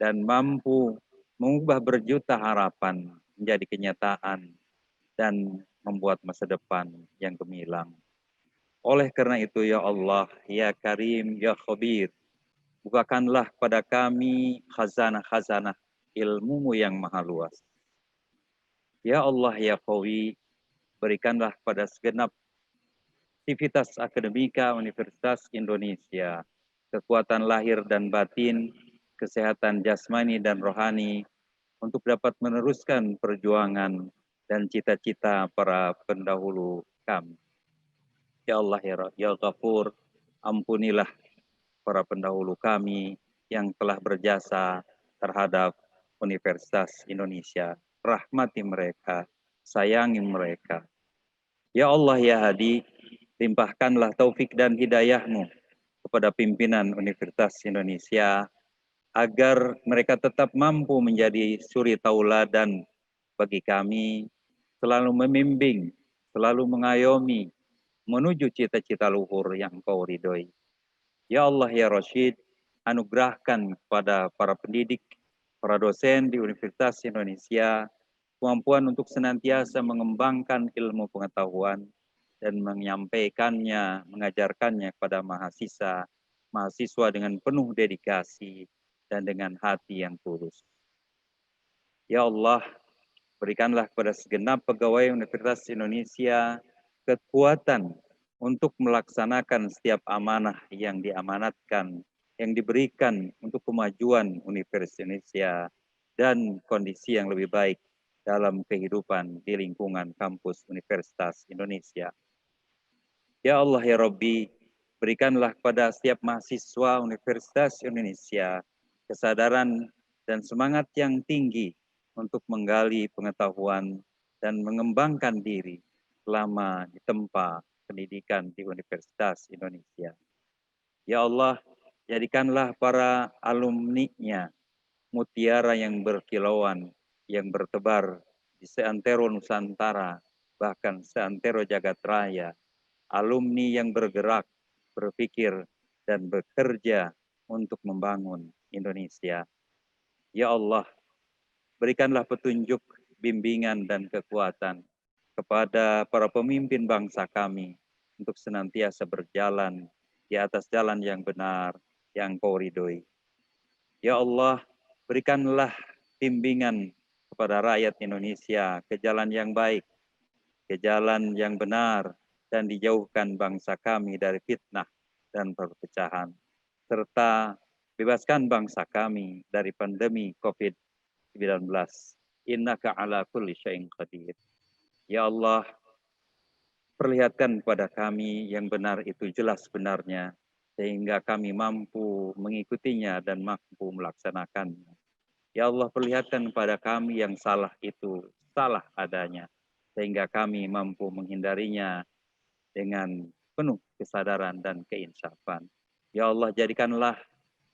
dan mampu mengubah berjuta harapan menjadi kenyataan dan membuat masa depan yang gemilang. Oleh karena itu ya Allah, ya Karim, ya Khabir, bukakanlah pada kami khazanah-khazanah ilmu-Mu yang maha luas. Ya Allah, ya Qawi, berikanlah pada segenap aktivitas akademika Universitas Indonesia kekuatan lahir dan batin, kesehatan jasmani dan rohani, untuk dapat meneruskan perjuangan dan cita-cita para pendahulu kami. Ya Allah, ya Ghafur, ampunilah para pendahulu kami yang telah berjasa terhadap Universitas Indonesia. Rahmati mereka, sayangi mereka. Ya Allah, ya Hadi, limpahkanlah taufik dan hidayah-Mu kepada pimpinan Universitas Indonesia, agar mereka tetap mampu menjadi suri tauladan bagi kami, selalu membimbing, selalu mengayomi, menuju cita-cita luhur yang Engkau ridhoi. Ya Allah, ya Rasyid, anugerahkan kepada para pendidik, para dosen di Universitas Indonesia, kemampuan untuk senantiasa mengembangkan ilmu pengetahuan dan menyampaikannya, mengajarkannya kepada mahasiswa dengan penuh dedikasi dan dengan hati yang tulus. Ya Allah, berikanlah kepada segenap pegawai Universitas Indonesia kekuatan untuk melaksanakan setiap amanah yang diamanatkan, yang diberikan untuk kemajuan Universitas Indonesia dan kondisi yang lebih baik dalam kehidupan di lingkungan kampus Universitas Indonesia. Ya Allah ya Rabbi, berikanlah kepada setiap mahasiswa Universitas Indonesia kesadaran dan semangat yang tinggi untuk menggali pengetahuan dan mengembangkan diri selama ditempa pendidikan di Universitas Indonesia. Ya Allah, jadikanlah para alumni-Nya mutiara yang berkilauan, yang bertebar di seantero Nusantara, bahkan seantero jagat raya. Alumni yang bergerak, berpikir, dan bekerja untuk membangun Indonesia. Ya Allah, berikanlah petunjuk, bimbingan, dan kekuatan kepada para pemimpin bangsa kami untuk senantiasa berjalan di atas jalan yang benar, yang Kau ridhoi. Ya Allah, berikanlah bimbingan kepada rakyat Indonesia ke jalan yang baik, ke jalan yang benar, dan dijauhkan bangsa kami dari fitnah dan perpecahan, serta bebaskan bangsa kami dari pandemi COVID-19. Innaka ala kulli syai'in qadir. Ya Allah, perlihatkan kepada kami yang benar itu jelas benarnya, sehingga kami mampu mengikutinya dan mampu melaksanakannya. Ya Allah, perlihatkan kepada kami yang salah itu salah adanya, sehingga kami mampu menghindarinya dengan penuh kesadaran dan keinsafan. Ya Allah, jadikanlah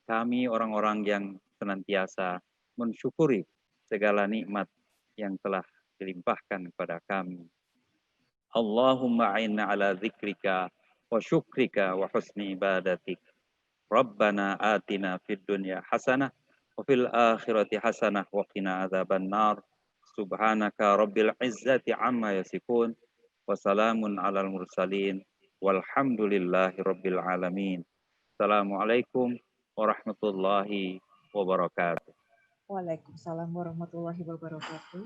kami orang-orang yang senantiasa mensyukuri segala nikmat yang telah dilimpahkan kepada kami. Allahumma a'inna ala dzikrika wa syukrika wa husni ibadatik. Rabbana atina fid dunya hasanah wa fil akhirati hasanah wa qina adzaban nar. Subhanaka rabbil izzati amma yasifun. Wassalamun alal mursalin walhamdulillahi rabbil alamin. Assalamualaikum warahmatullahi wabarakatuh.
Waalaikumsalam warahmatullahi wabarakatuh.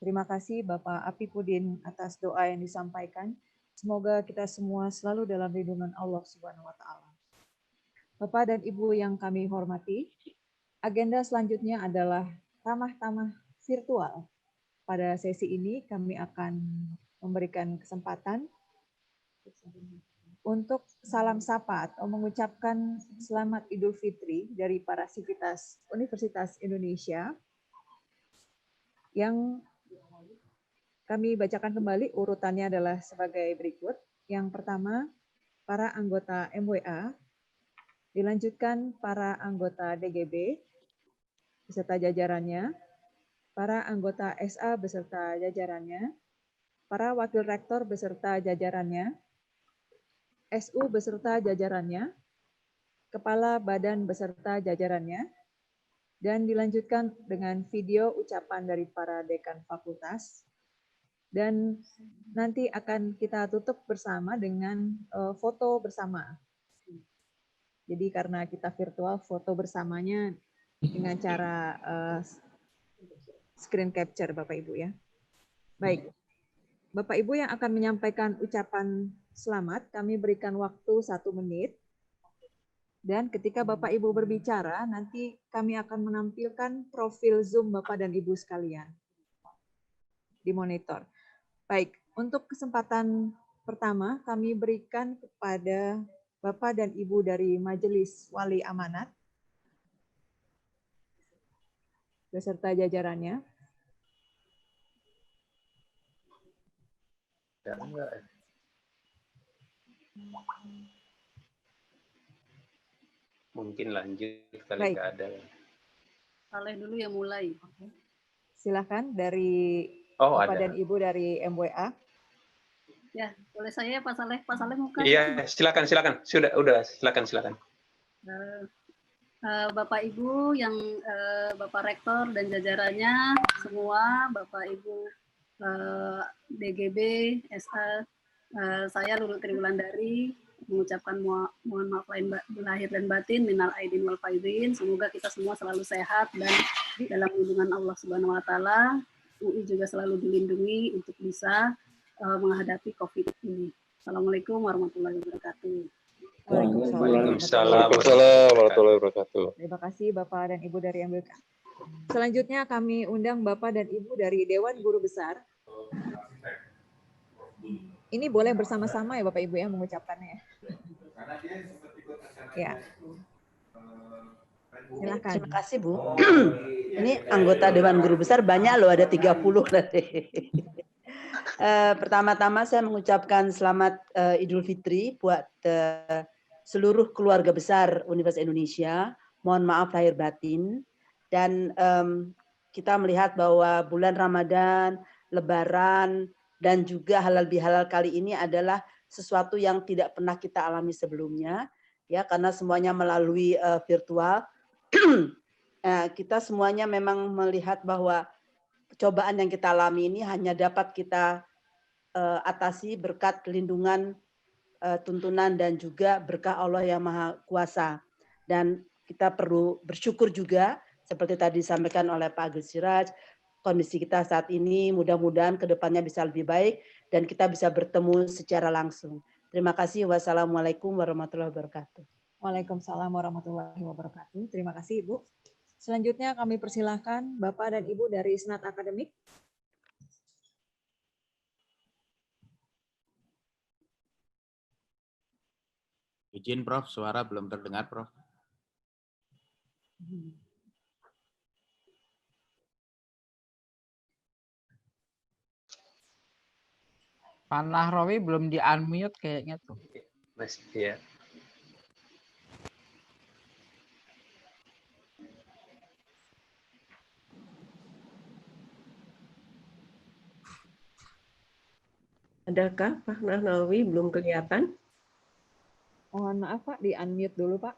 Terima kasih Bapak Apipudin atas doa yang disampaikan. Semoga kita semua selalu dalam lindungan Allah Subhanahu wa taala. Bapak dan Ibu yang kami hormati, agenda selanjutnya adalah tamah-tamah virtual. Pada sesi ini kami akan memberikan kesempatan untuk salam sapa atau mengucapkan selamat Idul Fitri dari para sivitas Universitas Indonesia yang kami bacakan kembali. Urutannya adalah sebagai berikut. Yang pertama, para anggota MWA, dilanjutkan para anggota DGB beserta jajarannya, para anggota SA beserta jajarannya, para wakil rektor beserta jajarannya, SU beserta jajarannya, kepala badan beserta jajarannya, dan dilanjutkan dengan video ucapan dari para dekan fakultas. Dan nanti akan kita tutup bersama dengan foto bersama. Jadi karena kita virtual, foto bersamanya dengan cara screen capture Bapak Ibu ya. Baik. Bapak Ibu yang akan menyampaikan ucapan selamat, kami berikan waktu 1 menit. Dan ketika Bapak Ibu berbicara, nanti kami akan menampilkan profil Zoom Bapak dan Ibu sekalian di monitor. Baik, untuk kesempatan pertama kami berikan kepada Bapak dan Ibu dari Majelis Wali Amanat beserta jajarannya.
Mungkin lanjut kali
Baik.
nggak ada.
Saleh dulu yang mulai.
Silakan dari
ada.
Bapak dan Ibu dari MWA.
Ya, boleh saya Pak Saleh? Pak Saleh bukan?
Iya, silakan. Udah, silakan.
Bapak Ibu yang Bapak Rektor dan jajarannya semua, Bapak Ibu DGB, SA, saya Lulu Triwulandari mengucapkan mohon maaf lahir dan batin, minal aidin wal faizin. Semoga kita semua selalu sehat dan dalam lindungan Allah Subhanahu Wa Taala. UI juga selalu dilindungi untuk bisa menghadapi COVID ini. Assalamualaikum warahmatullahi wabarakatuh.
Waalaikumsalam
warahmatullahi wabarakatuh.
Terima kasih Bapak dan Ibu dari MBK. Selanjutnya kami undang Bapak dan Ibu dari Dewan Guru Besar. Ini boleh bersama-sama ya Bapak Ibu ya mengucapkannya. Ya. Silakan.
Terima kasih Bu. Ini anggota Dewan Guru Besar banyak loh, ada 30 tadi. Pertama-tama saya mengucapkan selamat Idul Fitri buat seluruh keluarga besar Universitas Indonesia. Mohon maaf lahir batin. Dan kita melihat bahwa bulan Ramadan, Lebaran, dan juga halal bihalal kali ini adalah sesuatu yang tidak pernah kita alami sebelumnya, ya, karena semuanya melalui virtual. Kita semuanya memang melihat bahwa cobaan yang kita alami ini hanya dapat kita atasi berkat lindungan, tuntunan, dan juga berkah Allah yang Maha Kuasa. Dan kita perlu bersyukur juga, seperti tadi disampaikan oleh Pak Agus Siraj, kondisi kita saat ini mudah-mudahan ke depannya bisa lebih baik dan kita bisa bertemu secara langsung. Terima kasih. Wassalamualaikum warahmatullahi wabarakatuh.
Waalaikumsalam warahmatullahi wabarakatuh. Terima kasih Ibu. Selanjutnya kami persilahkan Bapak dan Ibu dari Senat Akademik.
Izin Prof, suara belum terdengar Prof.
Pak Nahrawi belum di-unmute kayaknya tuh.
Mas, ya.
Adakah Pak Nahrawi belum kelihatan?
Mohon maaf Pak, di-unmute dulu Pak.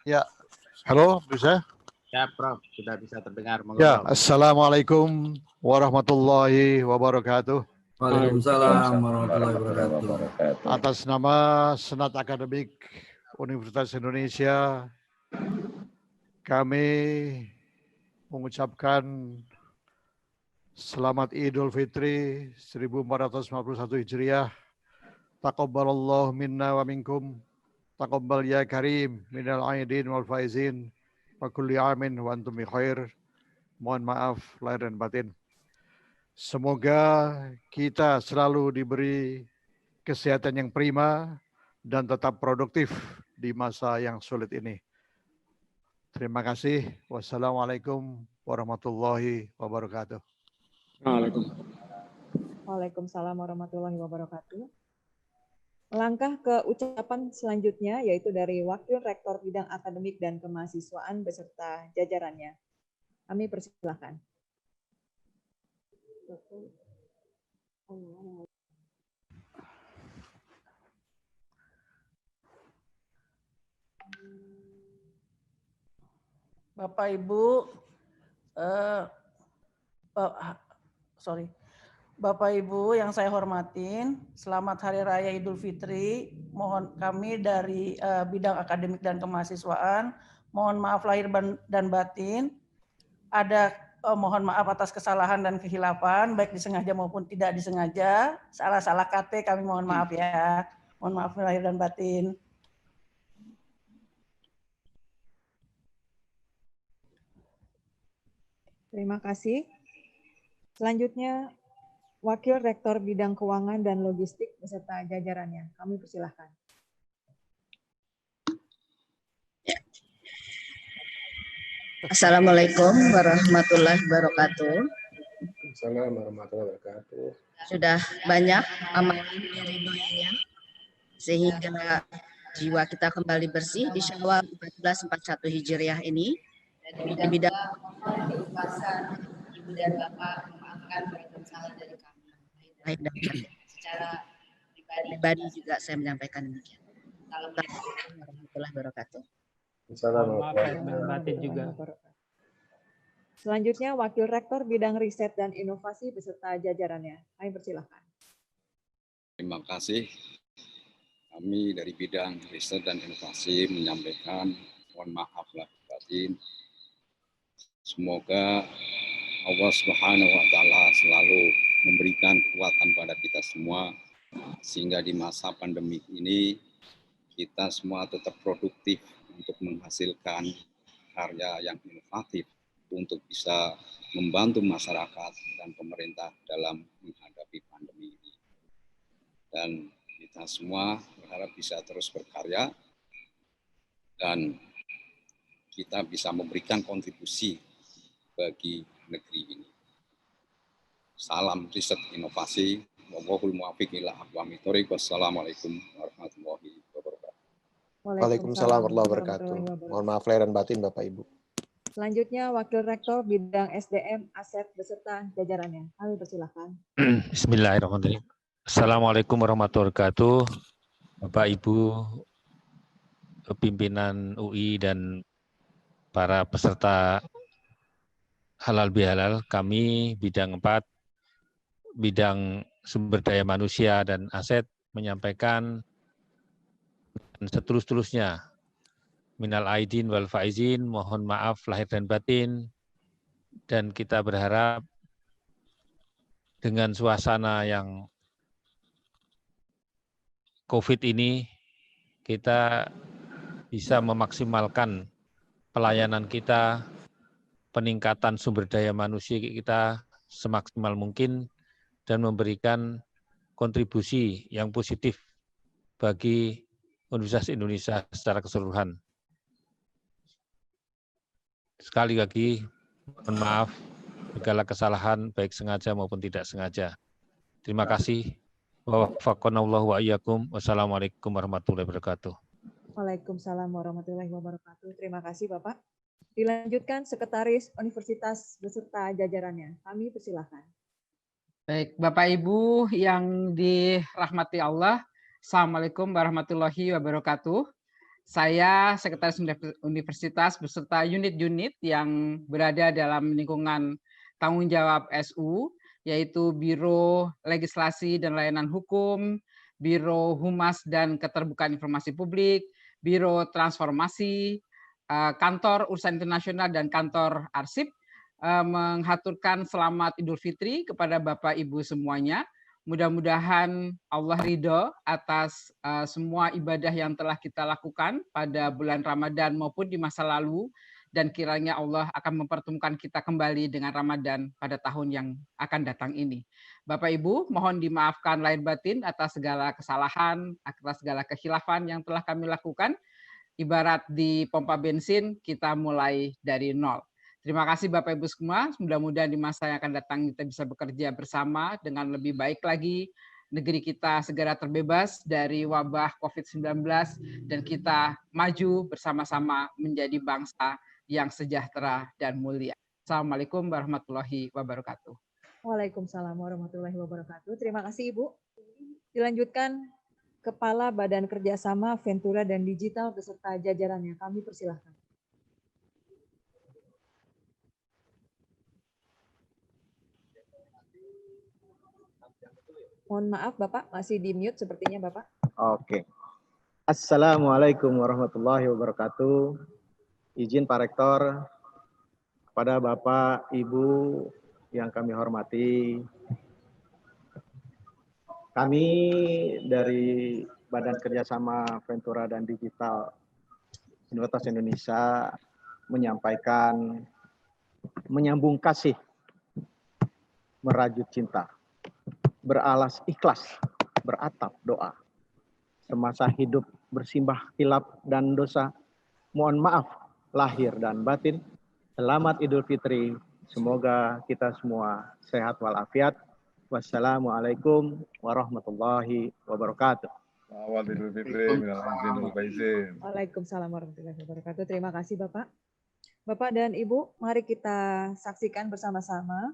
Ya, halo, bisa?
Ya, Prof, sudah bisa terdengar.
Ya, Assalamualaikum warahmatullahi wabarakatuh.
Waalaikumsalam warahmatullahi wabarakatuh.
Atas nama Senat Akademik Universitas Indonesia, kami mengucapkan selamat Idul Fitri 1451 Hijriah. Taqabbalallahu minna wa minkum. Taqabbal ya karim minal aidin wal faizin wa kulli amin wa antum bi khair. Mohon maaf lahir dan batin. Semoga kita selalu diberi kesehatan yang prima dan tetap produktif di masa yang sulit ini. Terima kasih. Wassalamualaikum warahmatullahi wabarakatuh.
Waalaikumsalam warahmatullahi wabarakatuh. Melangkah ke ucapan selanjutnya, yaitu dari Wakil Rektor Bidang Akademik dan Kemahasiswaan beserta jajarannya. Kami persilahkan.
Bapak Ibu, Bapak Ibu yang saya hormatin, selamat Hari Raya Idul Fitri. Mohon kami dari bidang akademik dan kemahasiswaan, mohon maaf lahir dan batin. Ada mohon maaf atas kesalahan dan kehilapan, baik disengaja maupun tidak disengaja. Salah-salah kata kami mohon maaf ya. Mohon maaf lahir dan batin.
Terima kasih. Selanjutnya, Wakil Rektor Bidang Keuangan dan Logistik beserta jajarannya. Kami persilahkan.
Assalamualaikum warahmatullahi wabarakatuh.
Assalamualaikum warahmatullahi wabarakatuh.
Sudah banyak amal ridhonya sehingga jiwa kita kembali bersih di Syawal 1441 Hijriah ini. Di bidang Ibu dan Bapak mohonkan Waalaikumsalam dari kami. Lahir dan batin. Secara pribadi juga saya menyampaikan demikian. Assalamualaikum warahmatullahi wabarakatuh.
Maaf lahir dan batin juga.
Selanjutnya Wakil Rektor Bidang Riset dan Inovasi beserta jajarannya. Kami persilahkan.
Terima kasih. Kami dari bidang riset dan inovasi menyampaikan mohon maaf lahir batin. Semoga Allah Subhanahu wa taala selalu memberikan kekuatan pada kita semua sehingga di masa pandemi ini kita semua tetap produktif untuk menghasilkan karya yang inovatif untuk bisa membantu masyarakat dan pemerintah dalam menghadapi pandemi ini. Dan kita semua berharap bisa terus berkarya dan kita bisa memberikan kontribusi bagi negeri ini. Salam riset inovasi. Wallahul muwaffiq ila aqwamit thoriq. Wassalamualaikum warahmatullahi wabarakatuh.
Waalaikumsalam warahmatullahi wabarakatuh. Mohon maaf lahir dan batin Bapak Ibu.
Selanjutnya Wakil Rektor Bidang SDM Asep beserta jajarannya. Kami persilahkan.
Bismillahirrahmanirrahim. Assalamualaikum warahmatullahi wabarakatuh. Bapak Ibu pimpinan UI dan para peserta halal bihalal, kami bidang 4, bidang sumber daya manusia dan aset menyampaikan setulus-tulusnya minal aidin wal faizin, mohon maaf lahir dan batin, dan kita berharap dengan suasana yang COVID ini kita bisa memaksimalkan pelayanan kita, peningkatan sumber daya manusia kita semaksimal mungkin dan memberikan kontribusi yang positif bagi Universitas Indonesia secara keseluruhan. Sekali lagi, mohon maaf segala kesalahan baik sengaja maupun tidak sengaja. Terima kasih. Wafaqanallahu wa iyyakum. Wassalamualaikum warahmatullahi wabarakatuh.
Waalaikumsalam warahmatullahi wabarakatuh. Terima kasih Bapak. Dilanjutkan Sekretaris Universitas beserta jajarannya. Kami persilahkan.
Baik, Bapak Ibu yang dirahmati Allah, Assalamualaikum warahmatullahi wabarakatuh. Saya Sekretaris Universitas beserta unit-unit yang berada dalam lingkungan tanggung jawab SU, yaitu Biro Legislasi dan Layanan Hukum, Biro Humas dan Keterbukaan Informasi Publik, Biro Transformasi, Kantor Urusan Internasional dan Kantor Arsip, menghaturkan selamat Idul Fitri kepada Bapak Ibu semuanya. Mudah-mudahan Allah ridho atas semua ibadah yang telah kita lakukan pada bulan Ramadan maupun di masa lalu, dan kiranya Allah akan mempertemukan kita kembali dengan Ramadan pada tahun yang akan datang ini. Bapak Ibu, mohon dimaafkan lahir batin atas segala kesalahan, atas segala kekhilafan yang telah kami lakukan. Ibarat di pompa bensin, kita mulai dari nol. Terima kasih Bapak Ibu semua, mudah-mudahan di masa yang akan datang kita bisa bekerja bersama dengan lebih baik lagi, negeri kita segera terbebas dari wabah COVID-19, dan kita maju bersama-sama menjadi bangsa yang sejahtera dan mulia. Assalamualaikum warahmatullahi wabarakatuh.
Waalaikumsalam warahmatullahi wabarakatuh. Terima kasih Ibu. Dilanjutkan Kepala Badan Kerjasama Ventura dan Digital beserta jajarannya. Kami persilahkan. Mohon maaf Bapak, masih di mute sepertinya Bapak.
Oke. Assalamualaikum warahmatullahi wabarakatuh. Izin Pak Rektor, kepada Bapak, Ibu yang kami hormati, kami dari Badan Kerjasama Ventura dan Digital Universitas Indonesia menyampaikan menyambung kasih, merajut cinta, beralas ikhlas, beratap doa. Semasa hidup bersimbah hilap dan dosa, mohon maaf lahir dan batin. Selamat Idul Fitri. Semoga kita semua sehat walafiat. Wassalamualaikum warahmatullahi wabarakatuh.
Selamat Idul Fitri.
Waalaikumsalam warahmatullahi wabarakatuh. Terima kasih Bapak. Bapak dan Ibu, mari kita saksikan bersama-sama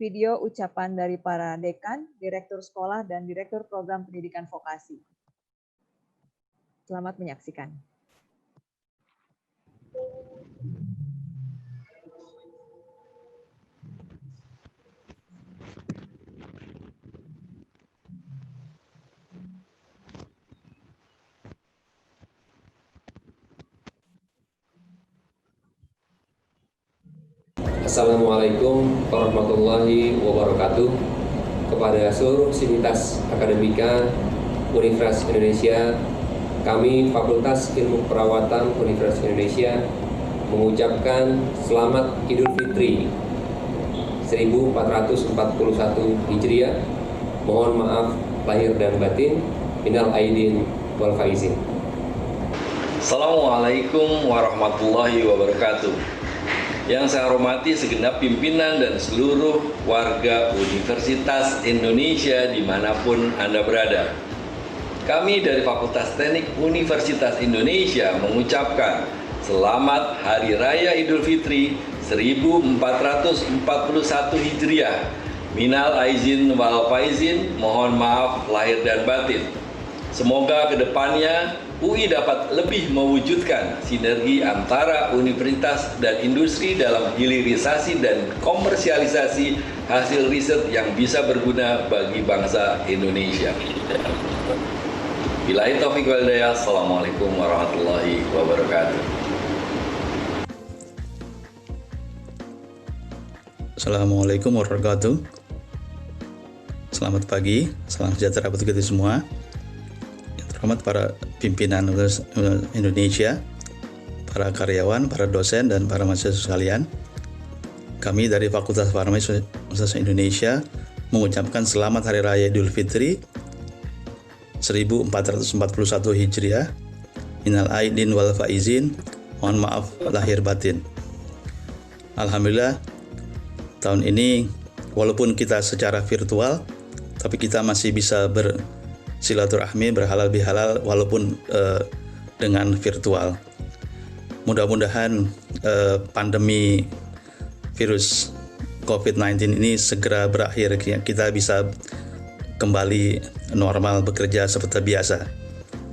video ucapan dari para dekan, direktur sekolah, dan direktur program pendidikan vokasi. Selamat menyaksikan.
Assalamualaikum warahmatullahi wabarakatuh. Kepada seluruh sivitas akademika Universitas Indonesia, kami Fakultas Ilmu Perawatan Universitas Indonesia mengucapkan Selamat Idul Fitri 1441 Hijriah. Mohon maaf lahir dan batin. Minal aidin wal faizin.
Assalamualaikum warahmatullahi wabarakatuh. Yang saya hormati segenap pimpinan dan seluruh warga Universitas Indonesia dimanapun Anda berada. Kami dari Fakultas Teknik Universitas Indonesia mengucapkan Selamat Hari Raya Idul Fitri 1441 Hijriah. Minal aizin wal faizin, mohon maaf lahir dan batin. Semoga kedepannya UI dapat lebih mewujudkan sinergi antara universitas dan industri dalam hilirisasi dan komersialisasi hasil riset yang bisa berguna bagi bangsa Indonesia. Billahi taufiq wal hidayah. Assalamualaikum warahmatullahi wabarakatuh.
Assalamualaikum warahmatullahi wabarakatuh. Selamat pagi, salam sejahtera buat kita semua. Hormat para pimpinan Indonesia, para karyawan, para dosen, dan para mahasiswa sekalian. Kami dari Fakultas Farmasi Universitas Indonesia mengucapkan Selamat Hari Raya Idul Fitri 1441 Hijriah. Minal aidin wal faizin, mohon maaf lahir batin. Alhamdulillah, tahun ini walaupun kita secara virtual, tapi kita masih bisa silaturahmi, berhalal bihalal walaupun dengan virtual. Mudah-mudahan pandemi virus COVID-19 ini segera berakhir, kita bisa kembali normal bekerja seperti biasa.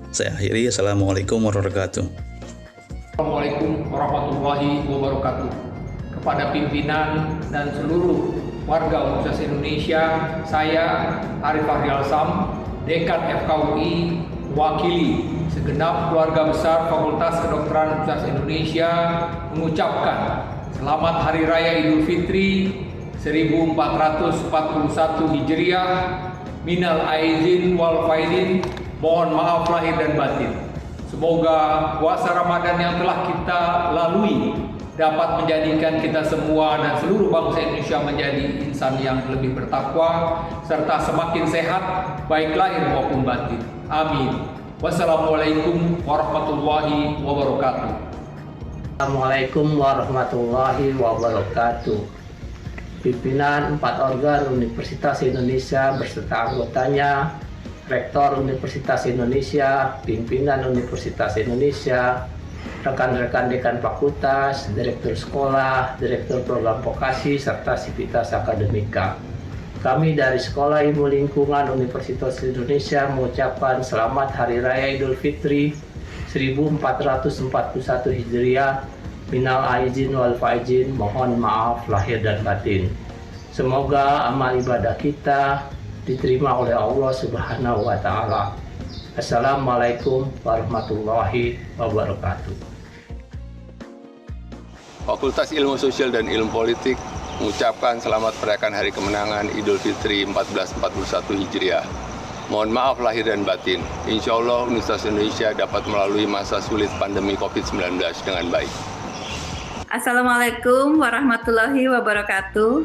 Saya akhiri. Assalamualaikum warahmatullahi wabarakatuh.
Assalamualaikum warahmatullahi wabarakatuh. Kepada pimpinan dan seluruh warga Universitas Indonesia, saya Arif Fahri Alsam, Dekan FKUI, mewakili segenap keluarga besar Fakultas Kedokteran Universitas Indonesia mengucapkan Selamat Hari Raya Idul Fitri 1441 Hijriah. Minal aizin wal faizin, mohon maaf lahir dan batin. Semoga puasa Ramadan yang telah kita lalui dapat menjadikan kita semua dan seluruh bangsa Indonesia menjadi insan yang lebih bertakwa serta semakin sehat baik lahir maupun batin. Amin. Wassalamualaikum warahmatullahi wabarakatuh.
Assalamualaikum warahmatullahi wabarakatuh. Pimpinan 4 organ Universitas Indonesia beserta anggotanya, Rektor Universitas Indonesia, pimpinan Universitas Indonesia, rekan-rekan dekan fakultas, direktur sekolah, direktur program vokasi, serta sivitas akademika. Kami dari Sekolah Ilmu Lingkungan Universitas Indonesia mengucapkan Selamat Hari Raya Idul Fitri 1441 Hijriah. Minal aizin wal faizin, mohon maaf lahir dan batin. Semoga amal ibadah kita diterima oleh Allah Subhanahu wa Ta'ala. Assalamualaikum warahmatullahi wabarakatuh.
Fakultas Ilmu Sosial dan Ilmu Politik mengucapkan selamat merayakan Hari Kemenangan Idul Fitri 1441 Hijriah. Mohon maaf lahir dan batin. Insya Allah Universitas Indonesia dapat melalui masa sulit pandemi COVID-19 dengan baik.
Assalamualaikum warahmatullahi wabarakatuh.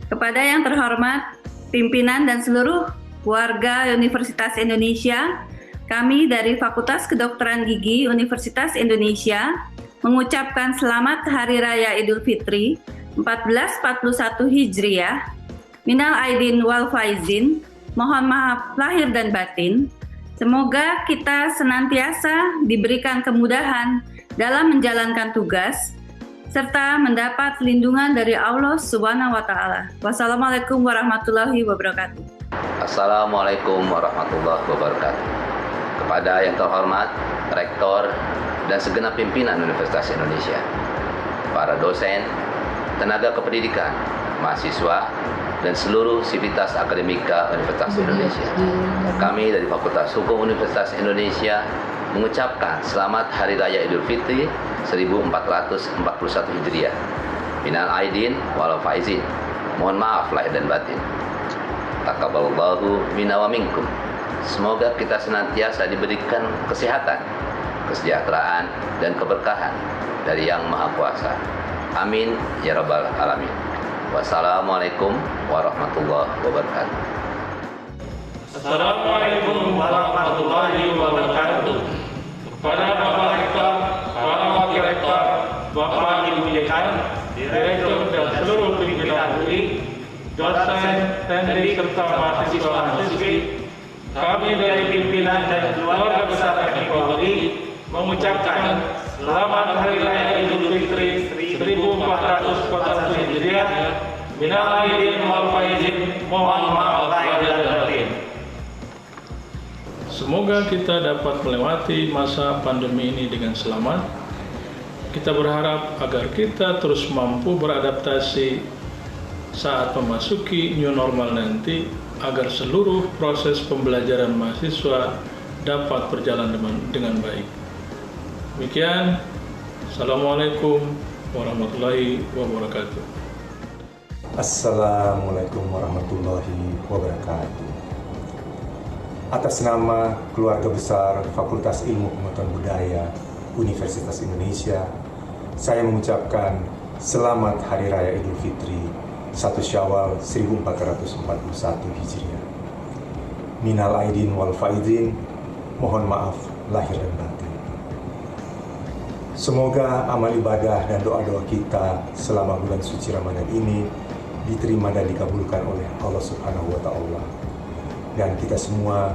Kepada yang terhormat pimpinan dan seluruh warga Universitas Indonesia, kami dari Fakultas Kedokteran Gigi Universitas Indonesia mengucapkan Selamat Hari Raya Idul Fitri 1441 Hijriah. Minal aidin wal faizin, mohon maaf lahir dan batin. Semoga kita senantiasa diberikan kemudahan dalam menjalankan tugas, serta mendapat perlindungan dari Allah Subhanahu wa taala. Wassalamualaikum warahmatullahi wabarakatuh.
Assalamualaikum warahmatullahi wabarakatuh. Kepada yang terhormat Rektor dan segenap pimpinan Universitas Indonesia, para dosen, tenaga kependidikan, mahasiswa, dan seluruh sivitas akademika Universitas Indonesia. Kami dari Fakultas Hukum Universitas Indonesia mengucapkan selamat Hari Raya Idul Fitri 1441 Hijriah. Minal aidin wal faizin. Mohon maaf lahir dan batin. Taqabbalallahu minna wa minkum. Semoga kita senantiasa diberikan kesehatan, kesejahteraan, dan keberkahan dari Yang Maha Kuasa. Amin ya rabbal alamin. Wassalamualaikum warahmatullahi wabarakatuh.
Assalamualaikum warahmatullahi wabarakatuh. Kepada Bapak Rektor, para Wakil Rektor, Bapak Ibu Dekan, Direktur dan seluruh pimpinan UI, dosen, teknik serta mahasiswa-mahasiswi, kami dari pimpinan dan keluarga besar FKUI mengucapkan selamat Hari Raya Idul Fitri 1441 Hijriah. Minal aidin wal faizin. Mohon maaf lahir dan batin.
Semoga kita dapat melewati masa pandemi ini dengan selamat. Kita berharap agar kita terus mampu beradaptasi saat memasuki new normal nanti, agar seluruh proses pembelajaran mahasiswa dapat berjalan dengan baik. Demikian, Assalamualaikum warahmatullahi wabarakatuh.
Assalamualaikum warahmatullahi wabarakatuh. Atas nama keluarga besar Fakultas Ilmu Pengetahuan Budaya Universitas Indonesia, saya mengucapkan selamat Hari Raya Idul Fitri 1 Syawal 1441 Hijriah. Minal aidin wal faizin. Mohon maaf lahir dan batin. Semoga amal ibadah dan doa-doa kita selama bulan suci Ramadan ini diterima dan dikabulkan oleh Allah Subhanahu wa taala. Dan kita semua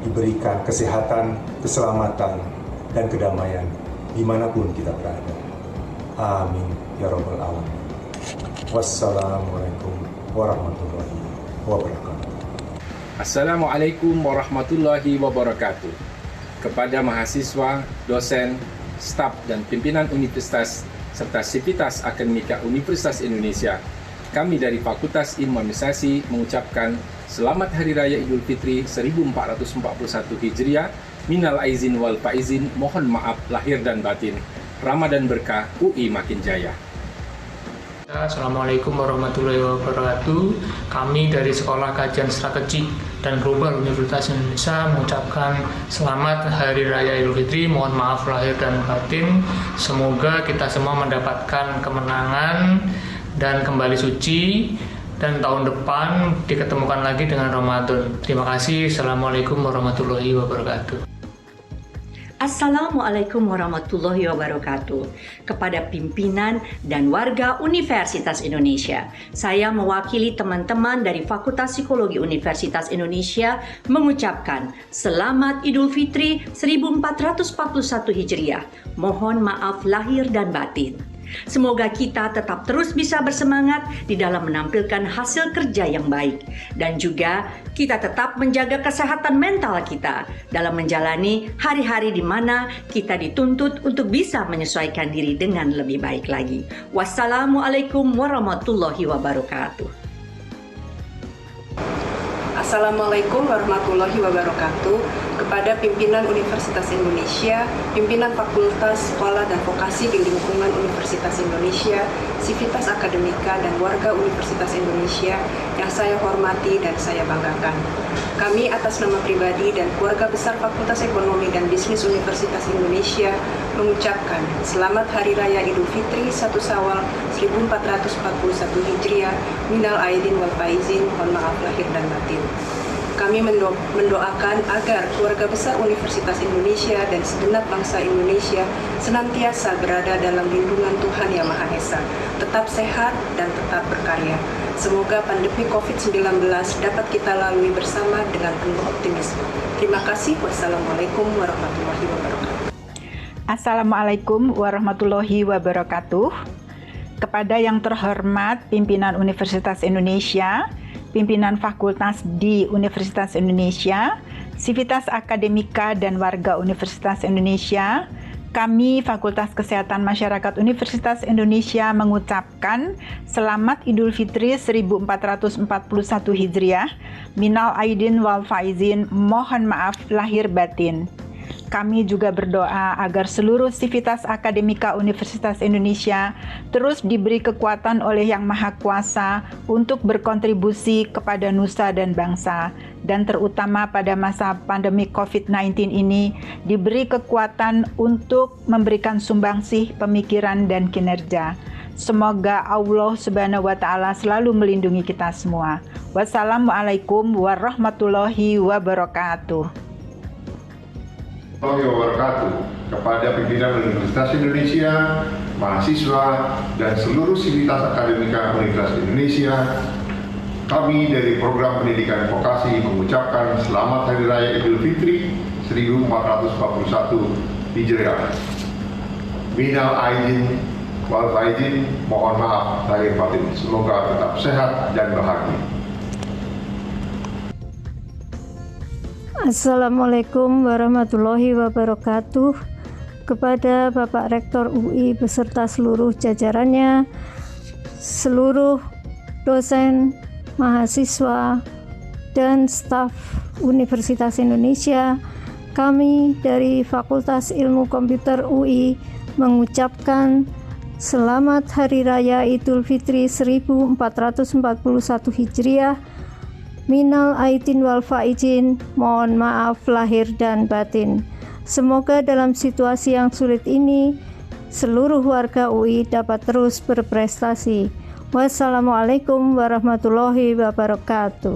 diberikan kesehatan, keselamatan, dan kedamaian dimanapun kita berada. Amin ya rabbal alamin. Wassalamualaikum warahmatullahi wabarakatuh.
Assalamualaikum warahmatullahi wabarakatuh. Kepada mahasiswa, dosen, staf, dan pimpinan universitas serta sivitas akademika Universitas Indonesia, kami dari Fakultas Ilmu Administrasi mengucapkan selamat Hari Raya Idul Fitri 1441 Hijriah. Minal aizin wal faizin. Mohon maaf lahir dan batin. Ramadan berkah, UI makin jaya.
Assalamualaikum warahmatullahi wabarakatuh. Kami dari Sekolah Kajian Strategik dan Global Universitas Indonesia mengucapkan selamat Hari Raya Idul Fitri. Mohon maaf lahir dan batin. Semoga kita semua mendapatkan kemenangan dan kembali suci, dan tahun depan diketemukan lagi dengan Ramadan. Terima kasih. Assalamualaikum warahmatullahi wabarakatuh.
Assalamualaikum warahmatullahi wabarakatuh. Kepada pimpinan dan warga Universitas Indonesia, saya mewakili teman-teman dari Fakultas Psikologi Universitas Indonesia mengucapkan selamat Idul Fitri 1441 Hijriah. Mohon maaf lahir dan batin. Semoga kita tetap terus bisa bersemangat di dalam menampilkan hasil kerja yang baik, dan juga kita tetap menjaga kesehatan mental kita dalam menjalani hari-hari di mana kita dituntut untuk bisa menyesuaikan diri dengan lebih baik lagi. Wassalamualaikum warahmatullahi wabarakatuh.
Assalamualaikum warahmatullahi wabarakatuh. Kepada pimpinan Universitas Indonesia, pimpinan Fakultas Sekolah dan Vokasi di lingkungan Universitas Indonesia, sivitas akademika, dan warga Universitas Indonesia yang saya hormati dan saya banggakan. Kami atas nama pribadi dan keluarga besar Fakultas Ekonomi dan Bisnis Universitas Indonesia mengucapkan selamat Hari Raya Idul Fitri 1 Syawal 1441 Hijriah. Minal aidin wal faizin. Mohon maaf lahir dan batin. Kami mendoakan agar keluarga besar Universitas Indonesia dan segenap bangsa Indonesia senantiasa berada dalam lindungan Tuhan Yang Maha Esa, tetap sehat dan tetap berkarya. Semoga pandemi COVID-19 dapat kita lalui bersama dengan penuh optimisme. Terima kasih. Wassalamualaikum warahmatullahi wabarakatuh.
Assalamualaikum warahmatullahi wabarakatuh. Kepada yang terhormat pimpinan Universitas Indonesia, pimpinan fakultas di Universitas Indonesia, sivitas akademika dan warga Universitas Indonesia, kami Fakultas Kesehatan Masyarakat Universitas Indonesia mengucapkan Selamat Idul Fitri 1441 Hijriah, Minal Aidin wal Faizin, mohon maaf lahir batin. Kami juga berdoa agar seluruh sivitas akademika Universitas Indonesia terus diberi kekuatan oleh Yang Maha Kuasa untuk berkontribusi kepada nusa dan bangsa, dan terutama pada masa pandemi COVID-19 ini diberi kekuatan untuk memberikan sumbangsih pemikiran dan kinerja. Semoga Allah Subhanahu wa Ta'ala selalu melindungi kita semua. Wassalamualaikum warahmatullahi wabarakatuh.
Wabarakatuh. Kepada pimpinan Universitas Indonesia, mahasiswa, dan seluruh sivitas akademika Universitas Indonesia, kami dari Program Pendidikan Vokasi mengucapkan Selamat Hari Raya Idul Fitri 1441 Hijriah. Minal aidin wal faizin, mohon maaf lahir batin. Semoga tetap sehat dan bahagia.
Assalamualaikum warahmatullahi wabarakatuh. Kepada Bapak Rektor UI beserta seluruh jajarannya, seluruh dosen, mahasiswa, dan staf Universitas Indonesia, kami dari Fakultas Ilmu Komputer UI mengucapkan Selamat Hari Raya Idul Fitri 1441 Hijriah, Minal Aidin wal Faizin, mohon maaf lahir dan batin. Semoga dalam situasi yang sulit ini, seluruh warga UI dapat terus berprestasi. Wassalamualaikum warahmatullahi wabarakatuh.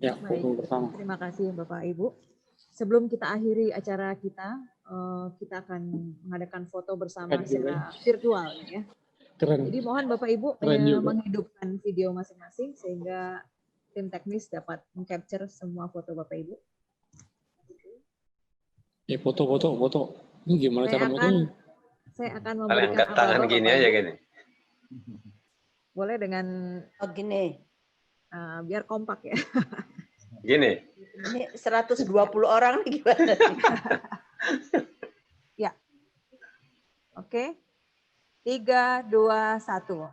Ya, terima kasih Bapak Ibu. Sebelum kita akhiri acara kita, kita akan mengadakan foto bersama secara virtual ya.
Keren.
Jadi mohon Bapak Ibu menghidupkan video masing-masing sehingga tim teknis dapat mengcapture semua foto Bapak Ibu.
Ya foto. Ini gimana cara fotonya?
Saya akan memberikan
angkat tangan gini aja gini.
Boleh dengan
gini.
Biar kompak ya.
Gini.
Ini 120 orang nih gimana?
Ya. Oke. 3, 2, 1.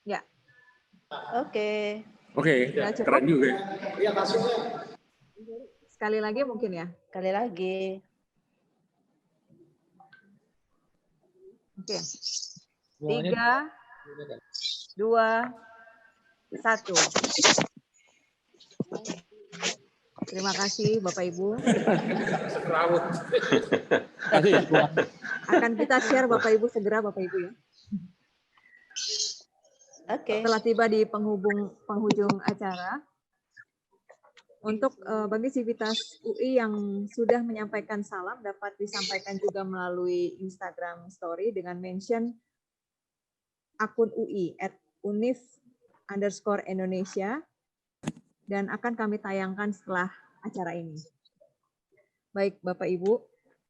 Ya.
Oke.
Keren juga.
Sekali lagi mungkin ya.
Sekali lagi.
Oke. 3, 2, 1. Terima kasih Bapak Ibu. Akan kita share Bapak Ibu segera Bapak Ibu ya.
Oke.
Setelah tiba di penghujung acara, untuk bagi sivitas UI yang sudah menyampaikan salam dapat disampaikan juga melalui Instagram Story dengan mention akun UI @unif_Indonesia dan akan kami tayangkan setelah acara ini. Baik Bapak Ibu,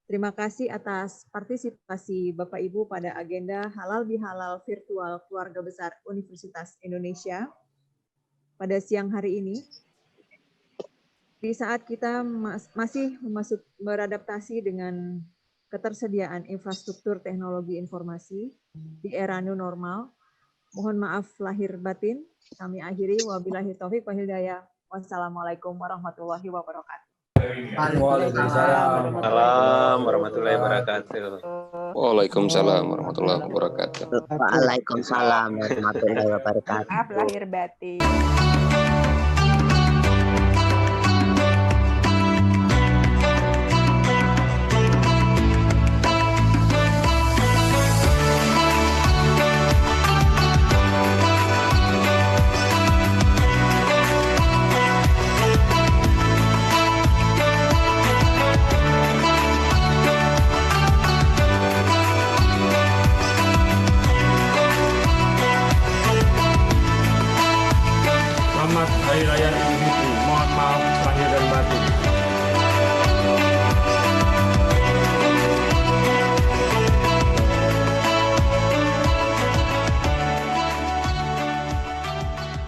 terima kasih atas partisipasi Bapak Ibu pada agenda Halal Bihalal Virtual Keluarga Besar Universitas Indonesia pada siang hari ini. Di saat kita masih beradaptasi dengan ketersediaan infrastruktur teknologi informasi di era new normal, mohon maaf lahir batin. Kami akhiri wabillahi taufik wal hidayah. Wassalamualaikum warahmatullahi wabarakatuh.
Waalaikumsalam warahmatullahi wabarakatuh.
Waalaikumsalam warahmatullahi wabarakatuh.
Waalaikumsalam warahmatullahi wabarakatuh.
Maaf lahir batin.
Raya Idul Fitri. Mohon maaf.